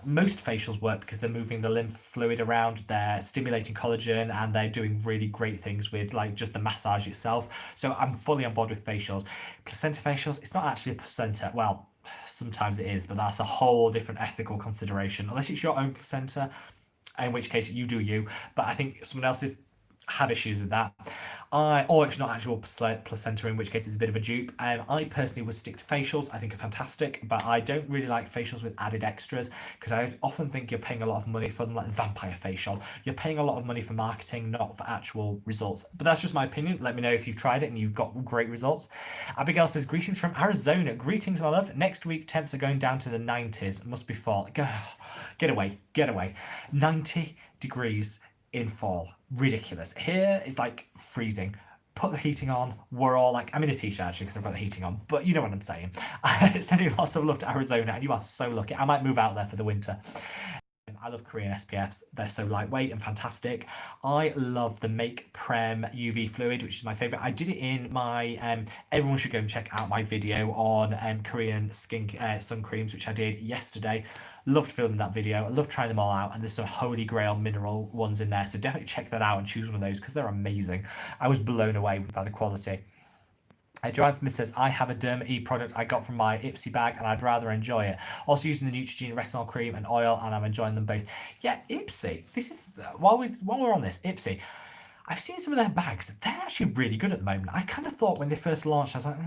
Most facials work because they're moving the lymph fluid around, they're stimulating collagen, and they're doing really great things with like just the massage itself. So I'm fully on board with facials. Placenta facials, it's not actually a placenta. Well, sometimes it is, but that's a whole different ethical consideration. Unless it's your own placenta, in which case you do you. But I think someone else's have issues with that. Or it's not actual placenta, in which case it's a bit of a dupe. I personally would stick to facials. I think are fantastic, but I don't really like facials with added extras, because I often think you're paying a lot of money for them, like the vampire facial. You're paying a lot of money for marketing, not for actual results. But that's just my opinion. Let me know if you've tried it and you've got great results. Abigail says, greetings from Arizona. Greetings, my love. Next week, temps are going down to the 90s. Must be fall. Get away. 90 degrees in fall. Ridiculous. Here it's like freezing. Put the heating on. We're all like, I'm in a t-shirt actually because I've got the heating on, but you know what I'm saying. Sending lots of love to Arizona, and you are so lucky. I might move out there for the winter. I love Korean SPFs. They're so lightweight and fantastic. I love the Make Prem UV fluid, which is my favorite. I did it in my everyone should go and check out my video on Korean sun creams, which I did yesterday. Loved filming that video. I love trying them all out, and there's some holy grail mineral ones in there, so definitely check that out and choose one of those because they're amazing. I was blown away by the quality. Joanne Smith says, I have a Derma E product I got from my Ipsy bag and I'd rather enjoy it. Also using the Neutrogena retinol cream and oil, and I'm enjoying them both. Yeah, Ipsy. This is, while we're on this, Ipsy, I've seen some of their bags. They're actually really good at the moment. I kind of thought when they first launched, I was like,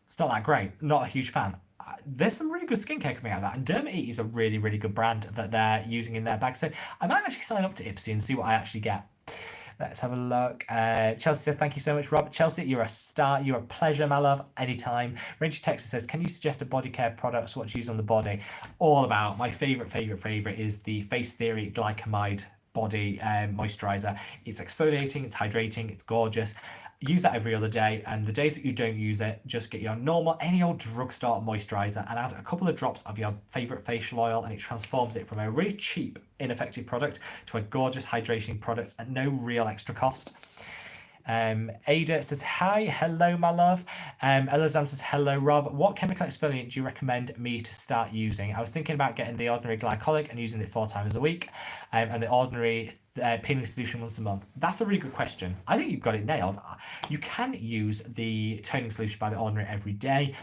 it's not that great. Not a huge fan. There's some really good skincare coming out of that, and Derma E is a really, really good brand that they're using in their bag. So I might actually sign up to Ipsy and see what I actually get. Let's have a look. Chelsea says, thank you so much, Rob. Chelsea, you're a star. You're a pleasure, my love. Anytime. Ranger Texas says, can you suggest a body care product? What to use on the body? All about. My favorite is the Face Theory Glycamide body moisturizer. It's exfoliating, it's hydrating, it's gorgeous. Use that every other day, and the days that you don't use it, just get your normal, any old drugstore moisturizer and add a couple of drops of your favorite facial oil, and it transforms it from a really cheap, ineffective product to a gorgeous hydrating product at no real extra cost. Ada says, hi, hello, my love. Elizam says, hello, Rob. What chemical exfoliant do you recommend me to start using? I was thinking about getting the ordinary glycolic and using it 4 times a week, and the ordinary peeling solution once a month. That's a really good question. I think you've got it nailed. You can use the toning solution by the ordinary every day.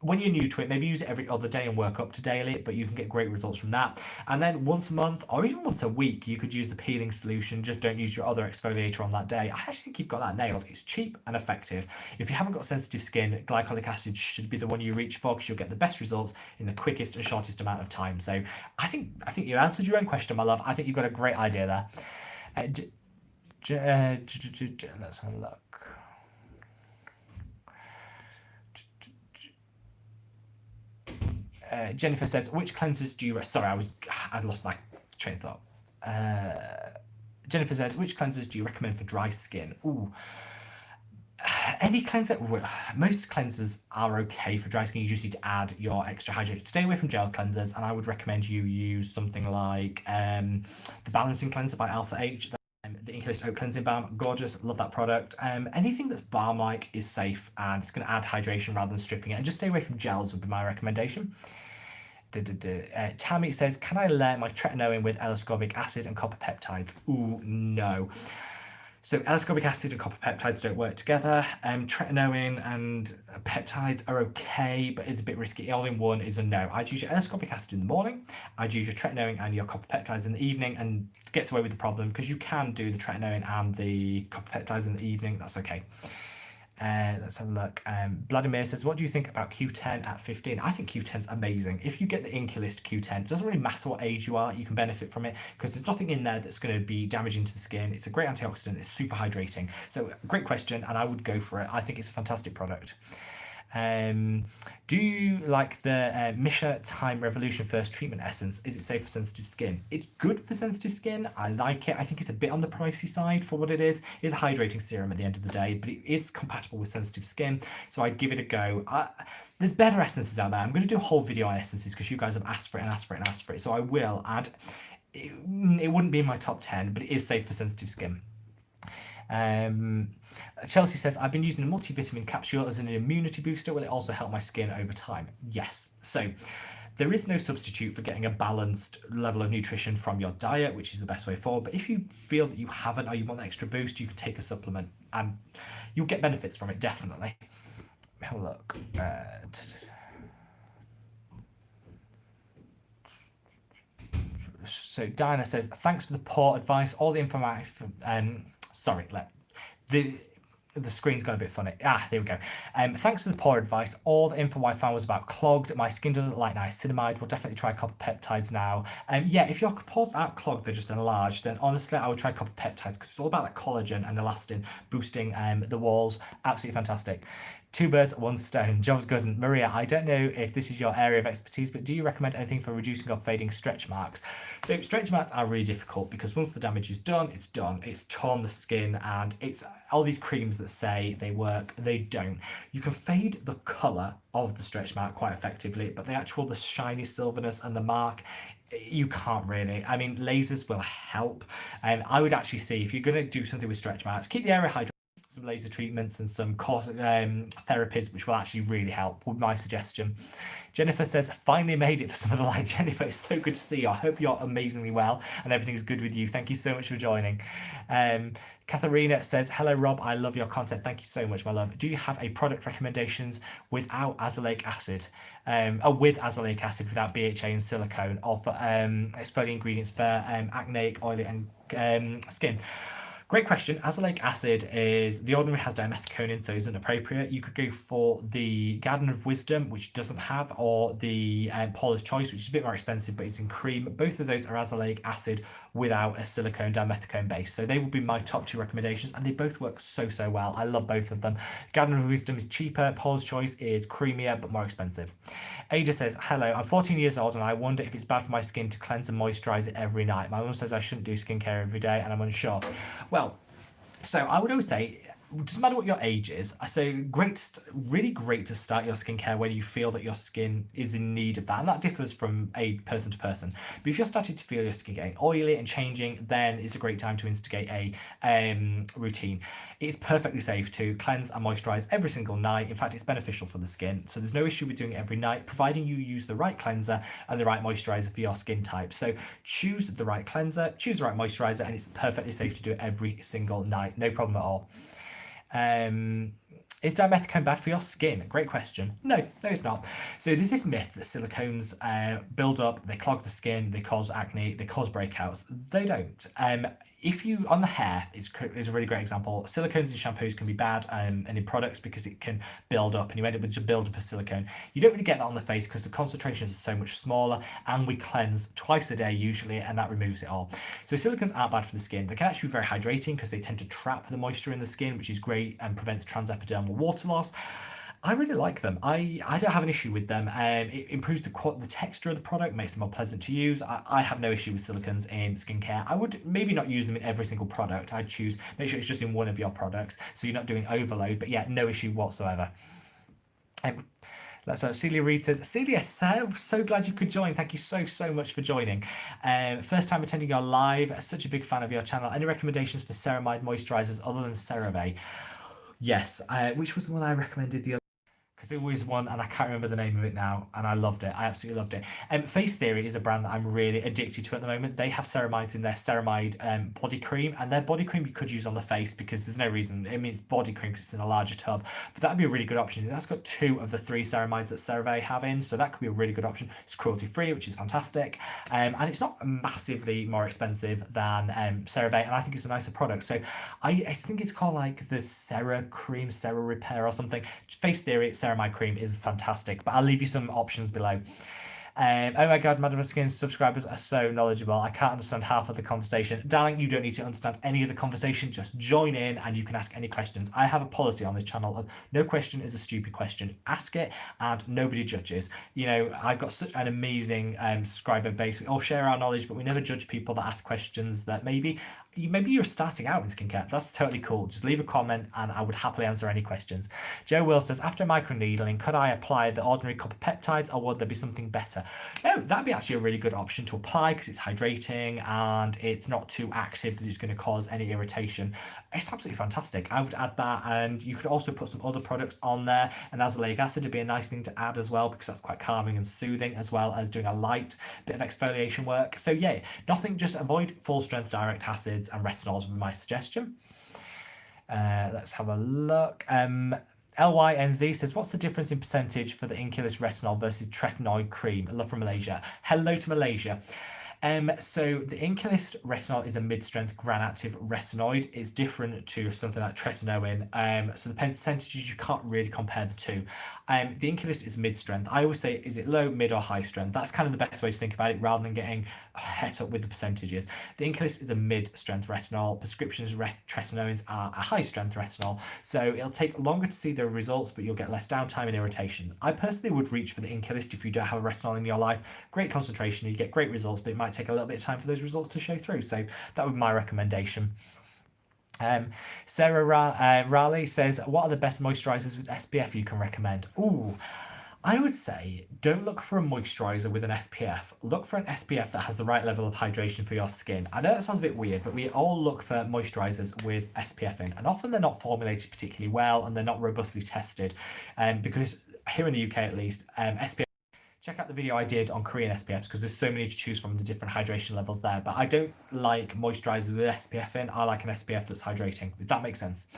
When you're new to it, maybe use it every other day and work up to daily, but you can get great results from that. And then once a month or even once a week, you could use the peeling solution. Just don't use your other exfoliator on that day. I actually think you've got that nailed. It's cheap and effective. If you haven't got sensitive skin, glycolic acid should be the one you reach for, because you'll get the best results in the quickest and shortest amount of time. So I think you answered your own question, my love. I think you've got a great idea there. Let's have a look. Jennifer says, which cleansers do you... Sorry, I'd lost my train of thought. Jennifer says, which cleansers do you recommend for dry skin? Ooh. Any cleanser... Most cleansers are okay for dry skin. You just need to add your extra hydrate. Stay away from gel cleansers, and I would recommend you use something like the Balancing Cleanser by Alpha H. The Inculist Oat Cleansing Balm, gorgeous, love that product. Anything that's balm-like is safe, and it's going to add hydration rather than stripping it. And just stay away from gels would be my recommendation. Tammy says, can I layer my tretinoin with L-ascorbic acid and copper peptides? Ooh, no. So L-ascorbic acid and copper peptides don't work together. Tretinoin and peptides are okay, but it's a bit risky. All in one is a no. I'd use your L-ascorbic acid in the morning. I'd use your tretinoin and your copper peptides in the evening, and gets away with the problem because you can do the tretinoin and the copper peptides in the evening. That's okay. Let's have a look. Vladimir says, what do you think about Q10 at 15? I think Q10's amazing. If you get the Inculist Q10, it doesn't really matter what age you are, you can benefit from it because there's nothing in there that's going to be damaging to the skin. It's a great antioxidant, it's super hydrating. So great question, and I would go for it. I think it's a fantastic product. Do you like the Misha Time Revolution First Treatment Essence? Is it safe for sensitive skin? It's good for sensitive skin. I like it. I think it's a bit on the pricey side for what it is. It's a hydrating serum at the end of the day, but it is compatible with sensitive skin, so I'd give it a go. There's better essences out there. I'm going to do a whole video on essences because you guys have asked for it and asked for it and asked for it, so I will add. It wouldn't be in my top 10, but it is safe for sensitive skin. Chelsea says, I've been using a multivitamin capsule as an immunity booster. Will it also help my skin over time? Yes. So there is no substitute for getting a balanced level of nutrition from your diet, which is the best way forward. But if you feel that you haven't or you want an extra boost, you can take a supplement and you'll get benefits from it, definitely. Have a look. So Diana says, thanks for the Pore advice. All the information. Sorry, the screen's got a bit funny. There we go. Thanks for the Pore advice. All the info I found was about clogged. My skin doesn't like niacinamide. We'll definitely try copper peptides now. Yeah, if your pores aren't clogged, they're just enlarged, then honestly, I would try copper peptides because it's all about that collagen and elastin boosting the walls. Absolutely fantastic. Two birds, one stone. Job's good. And Maria, I don't know if this is your area of expertise, but do you recommend anything for reducing or fading stretch marks? So stretch marks are really difficult because once the damage is done, it's done. It's torn the skin, and it's all these creams that say they work, they don't. You can fade the colour of the stretch mark quite effectively, but the shiny silverness and the mark, you can't really. I mean, lasers will help. I would actually see, if you're going to do something with stretch marks, keep the area hydrated. Some laser treatments and some therapies, which will actually really help, would be my suggestion. Jennifer says, finally made it for some of the light. Jennifer, it's so good to see you. I hope you're amazingly well and everything's good with you. Thank you so much for joining. Katharina says, hello Rob, I love your content. Thank you so much, my love. Do you have a product recommendations without azelaic acid? With azelaic acid, without BHA and silicone, or for exfoliating ingredients for acneic, oily and skin? Great question. Azelaic acid is, the ordinary has dimethicone, so isn't appropriate. You could go for the Garden of Wisdom, which doesn't have, or the Paula's Choice, which is a bit more expensive, but it's in cream. Both of those are azelaic acid without a silicone dimethicone base. So they will be my top two recommendations, and they both work so well. I love both of them. Garden of Wisdom is cheaper. Paula's Choice is creamier, but more expensive. Ada says, hello, I'm 14 years old, and I wonder if it's bad for my skin to cleanse and moisturize it every night. My mum says I shouldn't do skincare every day, and I'm unsure. Well, so I would always say, it doesn't matter what your age is. So really great to start your skincare when you feel that your skin is in need of that, and that differs from a person to person. But if you're starting to feel your skin getting oily and changing, then it's a great time to instigate a routine. It's perfectly safe to cleanse and moisturize every single night. In fact, it's beneficial for the skin, so there's no issue with doing it every night, providing you use the right cleanser and the right moisturizer for your skin type. So choose the right cleanser, choose the right moisturizer, and it's perfectly safe to do it every single night. No problem at all. Is dimethicone bad for your skin? Great question. No, it's not. So there's this myth that silicones build up, they clog the skin, they cause acne, they cause breakouts. They don't. If you, on the hair, is a really great example. Silicones in shampoos can be bad and in products because it can build up and you end up with a build-up of silicone. You don't really get that on the face because the concentrations are so much smaller, and we cleanse twice a day usually, and that removes it all. So silicones aren't bad for the skin. They can actually be very hydrating because they tend to trap the moisture in the skin, which is great and prevents transepidermal water loss. I really like them. I don't have an issue with them. It improves the texture of the product, makes them more pleasant to use. I have no issue with silicones in skincare. I would maybe not use them in every single product. I'd make sure it's just in one of your products, so you're not doing overload. But yeah, no issue whatsoever. Celia Reed says, Celia, I'm so glad you could join. Thank you so much for joining. First time attending your live. Such a big fan of your channel. Any recommendations for ceramide moisturizers other than CeraVe? Yes. Which was the one I recommended the other? because there was one and I can't remember the name of it now, and I loved it. I absolutely loved it. Face Theory is a brand that I'm really addicted to at the moment. They have ceramides in their ceramide body cream, and their body cream you could use on the face because there's no reason. I mean, it's body cream because it's in a larger tub, but that'd be a really good option. That's got 2 of the 3 ceramides that CeraVe have in, so that could be a really good option. It's cruelty free, which is fantastic, and it's not massively more expensive than CeraVe, and I think it's a nicer product. So I think it's called like the Cera Cream, Cera Repair or something. Face Theory ceramide cream is fantastic, but I'll leave you some options below. Oh my god, Madam Skin's subscribers are so knowledgeable. I can't understand half of the conversation. Darling, you don't need to understand any of the conversation. Just join in and you can ask any questions. I have a policy on this channel of no question is a stupid question. Ask it and nobody judges. You know, I've got such an amazing subscriber base. We all share our knowledge, but we never judge people that ask questions that maybe you're starting out in skincare. That's totally cool. Just leave a comment and I would happily answer any questions. Joe Will says, after microneedling, could I apply the ordinary copper peptides or would there be something better? No, that'd be actually a really good option to apply because it's hydrating and it's not too active that it's going to cause any irritation. It's absolutely fantastic. I would add that, and you could also put some other products on there. And azelaic acid would be a nice thing to add as well because that's quite calming and soothing, as well as doing a light bit of exfoliation work. So yeah, nothing, just avoid full strength direct acids and retinols would be my suggestion. Let's have a look. LYNZ says, what's the difference in percentage for the Inculus retinol versus tretinoid cream? Love from Malaysia. Hello to Malaysia. So the Inculus retinol is a mid-strength gram-active retinoid. It's different to something like tretinoin. So the percentages, you can't really compare the two. The Inculus is mid-strength. I always say, is it low, mid, or high strength? That's kind of the best way to think about it, rather than getting het up with the percentages. The Inculus is a mid-strength retinol. Prescriptions tretinoins are a high-strength retinol. So it'll take longer to see the results, but you'll get less downtime and irritation. I personally would reach for the Inculus if you don't have a retinol in your life. Great concentration, you get great results, but it might take a little bit of time for those results to show through. So that would be my recommendation. Sarah Raleigh says, what are the best moisturizers with SPF you can recommend? Ooh, I would say don't look for a moisturizer with an SPF. Look for an SPF that has the right level of hydration for your skin. I know that sounds a bit weird, but we all look for moisturizers with SPF in, and often they're not formulated particularly well and they're not robustly tested, because here in the UK at least, SPF. Check out the video I did on Korean SPFs because there's so many to choose from, the different hydration levels there. But I don't like moisturizers with SPF in. I like an SPF that's hydrating, if that makes sense.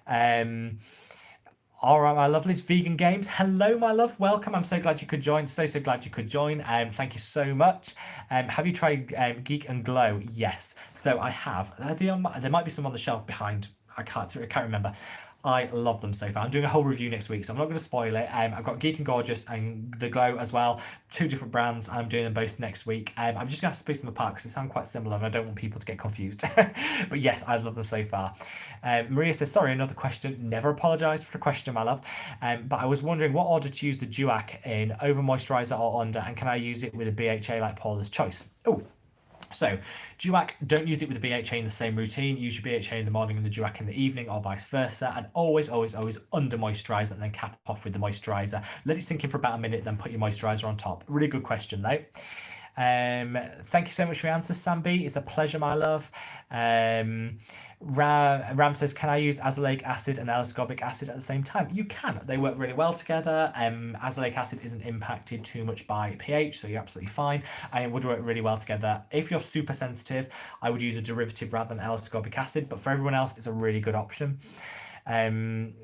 All right, my lovelies, Vegan Games. Hello, my love. Welcome. I'm so glad you could join. So glad you could join. Thank you so much. Have you tried Geek and Glow? Yes. So I have. There might be some on the shelf behind. I can't remember. I love them so far. I'm doing a whole review next week, so I'm not going to spoil it. I've got Geek and Gorgeous and The Glow as well. 2 different brands. I'm doing them both next week. I'm just going to space them apart because they sound quite similar and I don't want people to get confused. But yes, I love them so far. Maria says, sorry, another question. Never apologise for the question, my love. But I was wondering what order to use the Duac in, over moisturiser or under, and can I use it with a BHA like Paula's choice? Oh. So, Duac, don't use it with the BHA in the same routine. Use your BHA in the morning and the Duac in the evening, or vice versa. And always, always, always under moisturise and then cap off with the moisturiser. Let it sink in for about a minute, then put your moisturiser on top. Really good question, though. Thank you so much for your answers, Sambi. It's a pleasure, my love. Ram says, can I use azelaic acid and L-ascorbic acid at the same time? You can. They work really well together. Azelaic acid isn't impacted too much by pH, so you're absolutely fine. And it would work really well together. If you're super sensitive, I would use a derivative rather than L-ascorbic acid, but for everyone else, it's a really good option. Can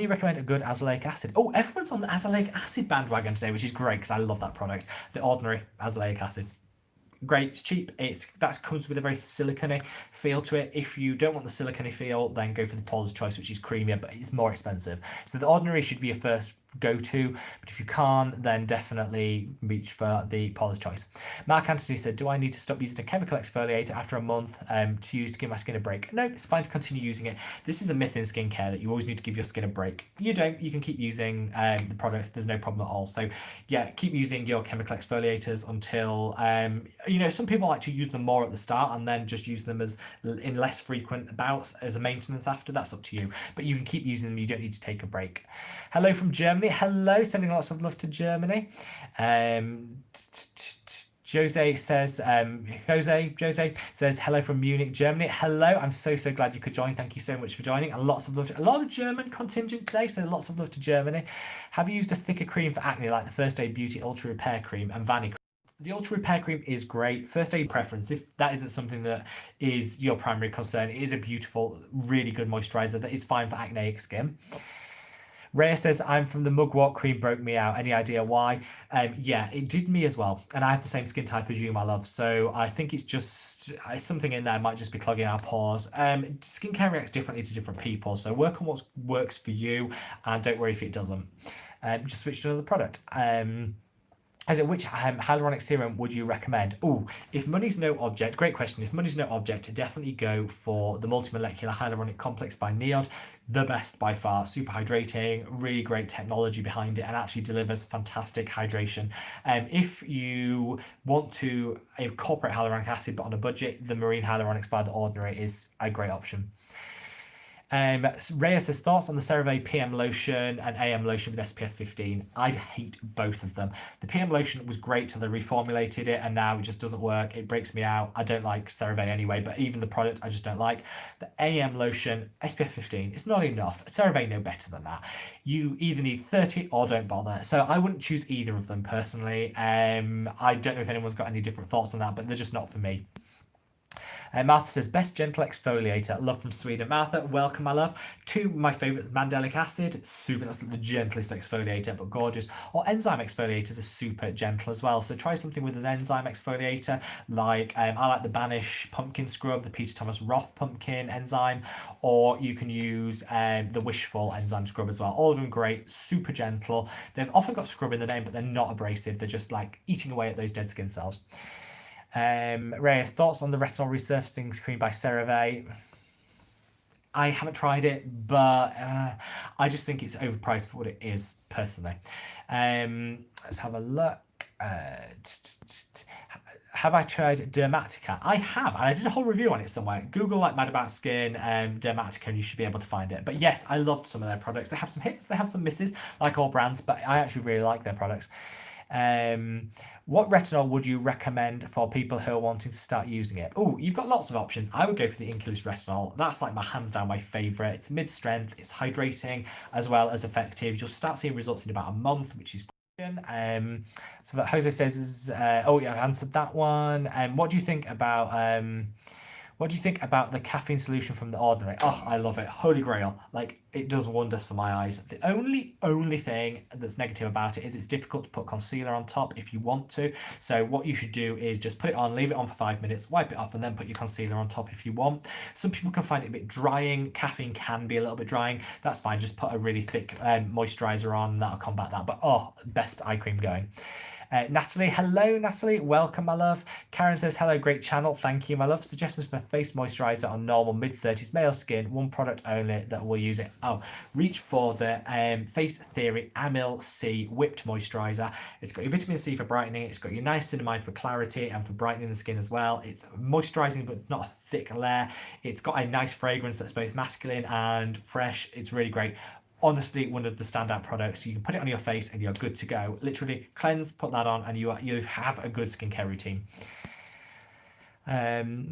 you recommend a good azelaic acid? Oh, everyone's on the azelaic acid bandwagon today, which is great because I love that product. The ordinary azelaic acid. Great, it's cheap. That comes with a very silicone feel to it. If you don't want the silicone feel, then go for the Paula's Choice, which is creamier, but it's more expensive. So the ordinary should be your first go-to, but if you can't, then definitely reach for the Paula's Choice. Mark Anthony said, do I need to stop using a chemical exfoliator after a month to give my skin a break? No, it's fine to continue using it. This is a myth in skincare that you always need to give your skin a break. You don't. You can keep using the products. There's no problem at all. So yeah, keep using your chemical exfoliators until some people like to use them more at the start and then just use them as in less frequent bouts as a maintenance after. That's up to you, but you can keep using them. You don't need to take a break. Hello from Germany. Hello, sending lots of love to Germany. Jose says, Jose says, hello from Munich, Germany. Hello, I'm so glad you could join. Thank you so much for joining. And lots of love a lot of German contingent today, so lots of love to Germany. Have you used a thicker cream for acne like the First Aid Beauty Ultra Repair Cream and Vanny Cream? The Ultra Repair Cream is great. First aid preference, if that isn't something that is your primary concern, it is a beautiful, really good moisturizer that is fine for acneic skin. Rhea says, I'm from the mugwort, cream broke me out. Any idea why? Yeah, it did me as well. And I have the same skin type as you, my love. So I think it's just something in there might just be clogging our pores. Skincare reacts differently to different people. So work on what works for you and don't worry if it doesn't. Just switch to another product. Which hyaluronic serum would you recommend? Oh, if money's no object, great question. If money's no object, definitely go for the multi-molecular hyaluronic complex by Neod. The best by far, super hydrating, really great technology behind it, and actually delivers fantastic hydration. If you want to incorporate hyaluronic acid but on a budget, the marine hyaluronics by The Ordinary is a great option. Rhea says, thoughts on the CeraVe PM lotion and AM lotion with SPF 15? I'd hate both of them. The PM lotion was great till they reformulated it, and now it just doesn't work. It breaks me out. I don't like CeraVe anyway, but even the product I just don't like. The AM lotion, SPF 15, it's not enough. CeraVe know better than that. You either need 30 or don't bother. So I wouldn't choose either of them personally. I don't know if anyone's got any different thoughts on that, but they're just not for me. Martha says, best gentle exfoliator. Love from Sweden. Martha, welcome, my love. Two, my favourite, mandelic acid. Super, that's the gentlest exfoliator, but gorgeous. Or enzyme exfoliators are super gentle as well. So try something with an enzyme exfoliator, like I like the Banish pumpkin scrub, the Peter Thomas Roth pumpkin enzyme, or you can use the Wishful enzyme scrub as well. All of them great, super gentle. They've often got scrub in the name, but they're not abrasive. They're just like eating away at those dead skin cells. Reyes, thoughts on the retinol resurfacing cream by CeraVe? I haven't tried it, but I just think it's overpriced for what it is, personally. Let's have a look. Have I tried Dermatica? I have, and I did a whole review on it somewhere. Google like Mad About Skin Dermatica and you should be able to find it. But yes, I loved some of their products. They have some hits, they have some misses, like all brands, but I actually really like their products. What retinol would you recommend for people who are wanting to start using it? Oh, you've got lots of options. I would go for the Inculus retinol. That's like my hands down my favourite. It's mid-strength, it's hydrating as well as effective. You'll start seeing results in about a month, which is so that Jose says, oh yeah, I answered that one. What do you think about the caffeine solution from The Ordinary? Oh, I love it. Holy grail. Like, it does wonders for my eyes. The only thing that's negative about it is it's difficult to put concealer on top if you want to. So what you should do is just put it on, leave it on for 5 minutes, wipe it off, and then put your concealer on top if you want. Some people can find it a bit drying. Caffeine can be a little bit drying. That's fine. Just put a really thick moisturizer on. That'll combat that. But oh, best eye cream going. Natalie, hello Natalie, welcome my love. Karen says, hello, great channel, thank you my love. Suggestions for face moisturizer on normal mid-30s male skin, one product only that will use it. Oh, reach for the Face Theory Amyl C whipped moisturizer. It's got your vitamin C for brightening, it's got your niacinamide for clarity and for brightening the skin as well. It's moisturizing but not a thick layer. It's got a nice fragrance that's both masculine and fresh. It's really great. Honestly, one of the standout products. You can put it on your face and you're good to go. Literally cleanse, put that on, and you have a good skincare routine.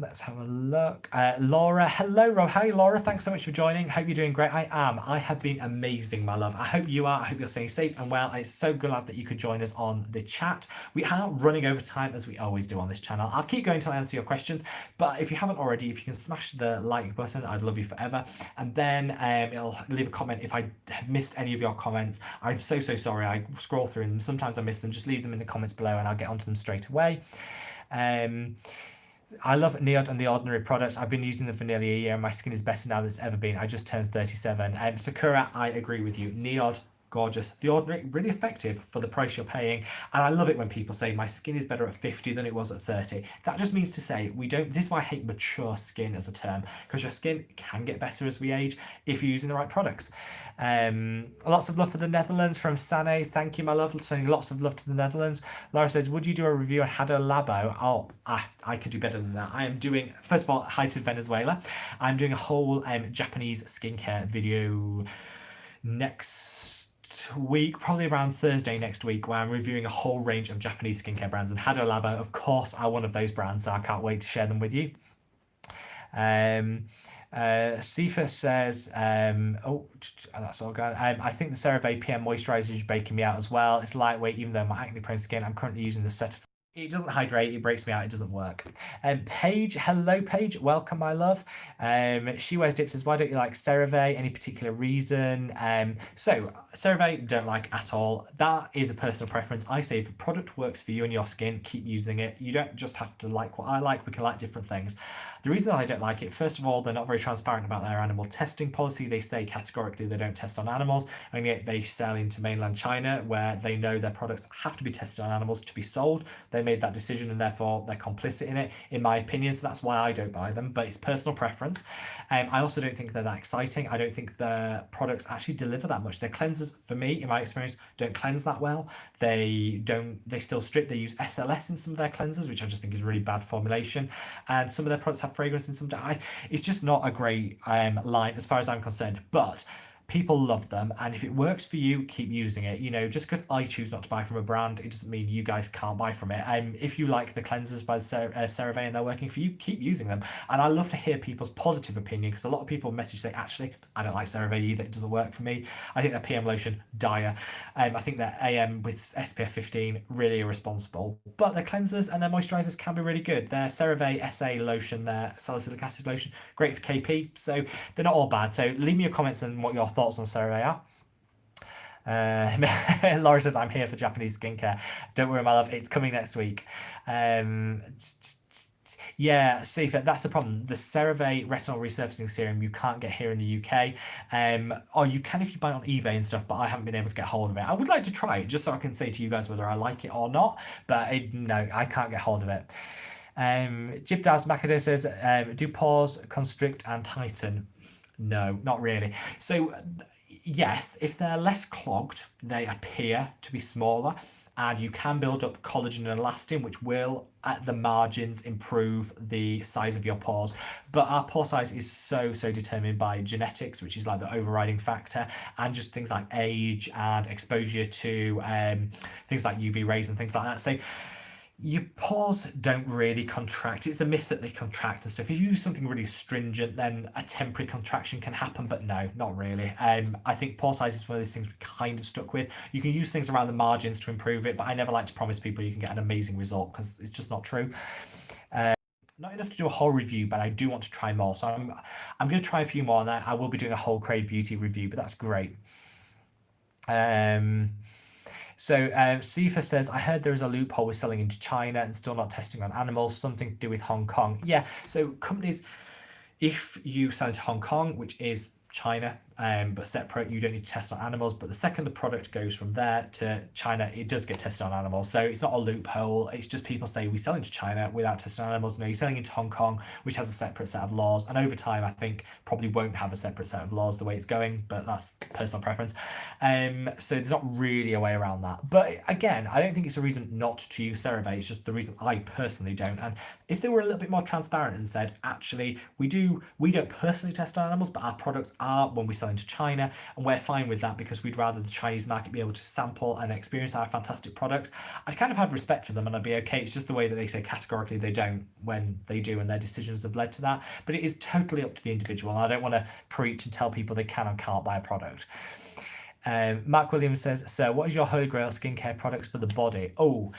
Let's have a look. Laura, hello Rob. Hi Laura, thanks so much for joining. Hope you're doing great. I am. I have been amazing, my love. I hope you are. I hope you're staying safe and well. And it's so glad that you could join us on the chat. We are running over time as we always do on this channel. I'll keep going until I answer your questions, but if you haven't already, if you can smash the like button, I'd love you forever. And then it'll leave a comment if I have missed any of your comments. I'm so sorry. I scroll through them. Sometimes I miss them. Just leave them in the comments below and I'll get onto them straight away. I love Neod and The Ordinary products. I've been using them for nearly a year and my skin is better now than it's ever been. I just turned 37. Sakura, I agree with you. Neod, gorgeous. The Ordinary, really effective for the price you're paying. And I love it when people say my skin is better at 50 than it was at 30. That just means to say this is why I hate mature skin as a term, because your skin can get better as we age if you're using the right products. Lots of love for the Netherlands from Sane. Thank you, my love. Sending lots of love to the Netherlands. Laura says, would you do a review on Hado Labo? Oh, I could do better than that. I am doing, first of all, hi to Venezuela. I'm doing a whole Japanese skincare video next week, probably around Thursday next week, where I'm reviewing a whole range of Japanese skincare brands, and Hado Labo, of course, are one of those brands, so I can't wait to share them with you. Sifa says, that's all gone. I think the CeraVe PM moisturizer is breaking me out as well. It's lightweight, even though my acne prone skin. I'm currently using the set. It doesn't hydrate, it breaks me out, it doesn't work. Paige, hello Paige, welcome my love. She Wears Dip says, why don't you like CeraVe? Any particular reason? So CeraVe don't like at all. That is a personal preference. I say if a product works for you and your skin, keep using it. You don't just have to like what I like, we can like different things. The reason that I don't like it, first of all, they're not very transparent about their animal testing policy. They say categorically they don't test on animals, and yet they sell into mainland China where they know their products have to be tested on animals to be sold. They made that decision and therefore they're complicit in it, in my opinion, so that's why I don't buy them, but it's personal preference. I also don't think they're that exciting. I don't think the products actually deliver that much. Their cleansers, for me, in my experience, don't cleanse that well. They still strip. They use SLS in some of their cleansers, which I just think is really bad formulation, and some of their products have fragrance in some. It's just not a great line as far as I'm concerned, but people love them, and if it works for you, keep using it. You know, just because I choose not to buy from a brand, it doesn't mean you guys can't buy from it. If you like the cleansers by the CeraVe and they're working for you, keep using them. And I love to hear people's positive opinion, because a lot of people message say, actually, I don't like CeraVe either, it doesn't work for me. I think their PM lotion, dire. I think their AM with SPF 15, really irresponsible. But their cleansers and their moisturizers can be really good. Their CeraVe SA lotion, their salicylic acid lotion, great for KP. So they're not all bad. So leave me your comments and what your thoughts on CeraVe are. Laura says, I'm here for Japanese skincare. Don't worry, my love, it's coming next week. Yeah, Sifa, that's the problem. The CeraVe Retinol Resurfacing Serum you can't get here in the UK. Or you can if you buy it on eBay and stuff, but I haven't been able to get hold of it. I would like to try it, just so I can say to you guys whether I like it or not, but no, I can't get hold of it. Jibdaz Makado says, do pores constrict and tighten? No, not really. So yes, if they're less clogged, they appear to be smaller, and you can build up collagen and elastin, which will, at the margins, improve the size of your pores. But our pore size is so determined by genetics, which is like the overriding factor, and just things like age and exposure to things like UV rays and things like that. So your pores don't really contract. It's a myth that they contract and stuff. If you use something really stringent, then a temporary contraction can happen, but no, not really. I think pore size is one of those things we're kind of stuck with. You can use things around the margins to improve it, but I never like to promise people you can get an amazing result, because it's just not true. Not enough to do a whole review, but I do want to try more. So I'm going to try a few more on that. I will be doing a whole Crave Beauty review, but that's great. So Sifa says, I heard there is a loophole with selling into China and still not testing on animals, something to do with Hong Kong. Yeah, so companies, if you sell into Hong Kong, which is China, but separate, you don't need to test on animals. But the second the product goes from there to China, it does get tested on animals. So it's not a loophole. It's just people say we sell into China without testing on animals. No, you're selling into Hong Kong, which has a separate set of laws. And over time, I think probably won't have a separate set of laws the way it's going, but that's personal preference. So there's not really a way around that. But again, I don't think it's a reason not to use CeraVe. It's just the reason I personally don't. And if they were a little bit more transparent and said, actually, we don't personally test on animals, but our products are when we sell into China, and we're fine with that because we'd rather the Chinese market be able to sample and experience our fantastic products, I'd kind of have respect for them and I'd be okay. It's just the way that they say categorically they don't when they do, and their decisions have led to that. But it is totally up to the individual, and I don't want to preach and tell people they can and can't buy a product. Mark Williams says, so what is your holy grail skincare products for the body? Oh,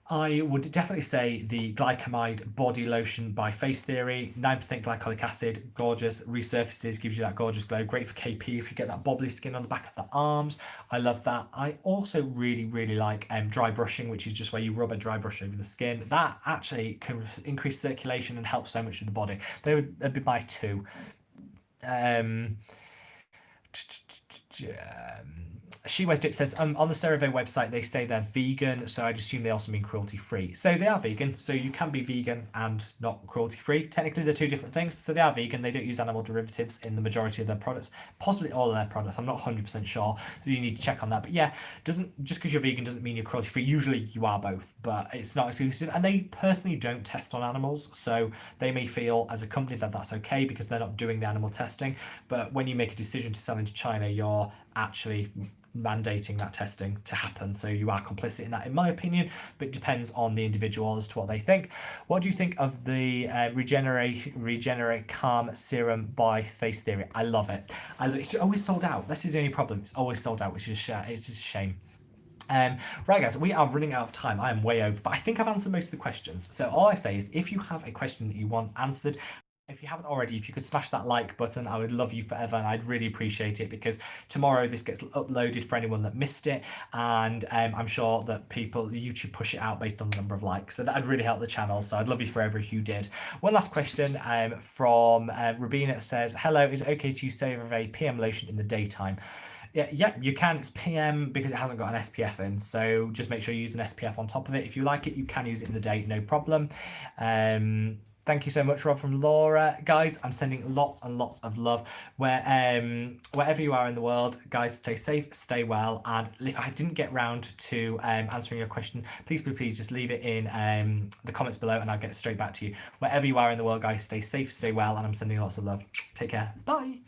I would definitely say the Glycamide Body Lotion by Face Theory. 9% glycolic acid, gorgeous, resurfaces, gives you that gorgeous glow. Great for KP if you get that bobbly skin on the back of the arms. I love that. I also really like dry brushing, which is just where you rub a dry brush over the skin. That actually can increase circulation and help so much with the body. They'd be my two. She Wears Dip says, on the CeraVe website, they say they're vegan, so I'd assume they also mean cruelty-free. So they are vegan, so you can be vegan and not cruelty-free. Technically, they're two different things. So they are vegan. They don't use animal derivatives in the majority of their products, possibly all of their products. I'm not 100% sure, so you need to check on that. But yeah, just because you're vegan doesn't mean you're cruelty-free. Usually you are both, but it's not exclusive. And they personally don't test on animals, so they may feel as a company that that's okay because they're not doing the animal testing. But when you make a decision to sell into China, you're actually mandating that testing to happen. So you are complicit in that, in my opinion, but it depends on the individual as to what they think. What do you think of the Regenerate Calm Serum by Face Theory? I love it. It's always sold out. This is the only problem. It's always sold out, which is it's just a shame. Right guys, we are running out of time. I am way over, but I think I've answered most of the questions. So all I say is, if you have a question that you want answered, if you haven't already, if you could smash that like button, I would love you forever, and I'd really appreciate it, because tomorrow this gets uploaded for anyone that missed it, and I'm sure that YouTube push it out based on the number of likes, so that would really help the channel. So I'd love you forever if you did. One last question from Rabina says, hello, is it okay to use CeraVe PM lotion in the daytime? Yeah, you can. It's PM because it hasn't got an SPF in, so just make sure you use an SPF on top of it. If you like it, you can use it in the day, no problem. Thank you so much, Rob, from Laura. Guys, I'm sending lots and lots of love wherever you are in the world. Guys, stay safe, stay well, and if I didn't get round to answering your question, please just leave it in the comments below, and I'll get straight back to you. Wherever you are in the world, guys, stay safe, stay well, and I'm sending lots of love. Take care. Bye.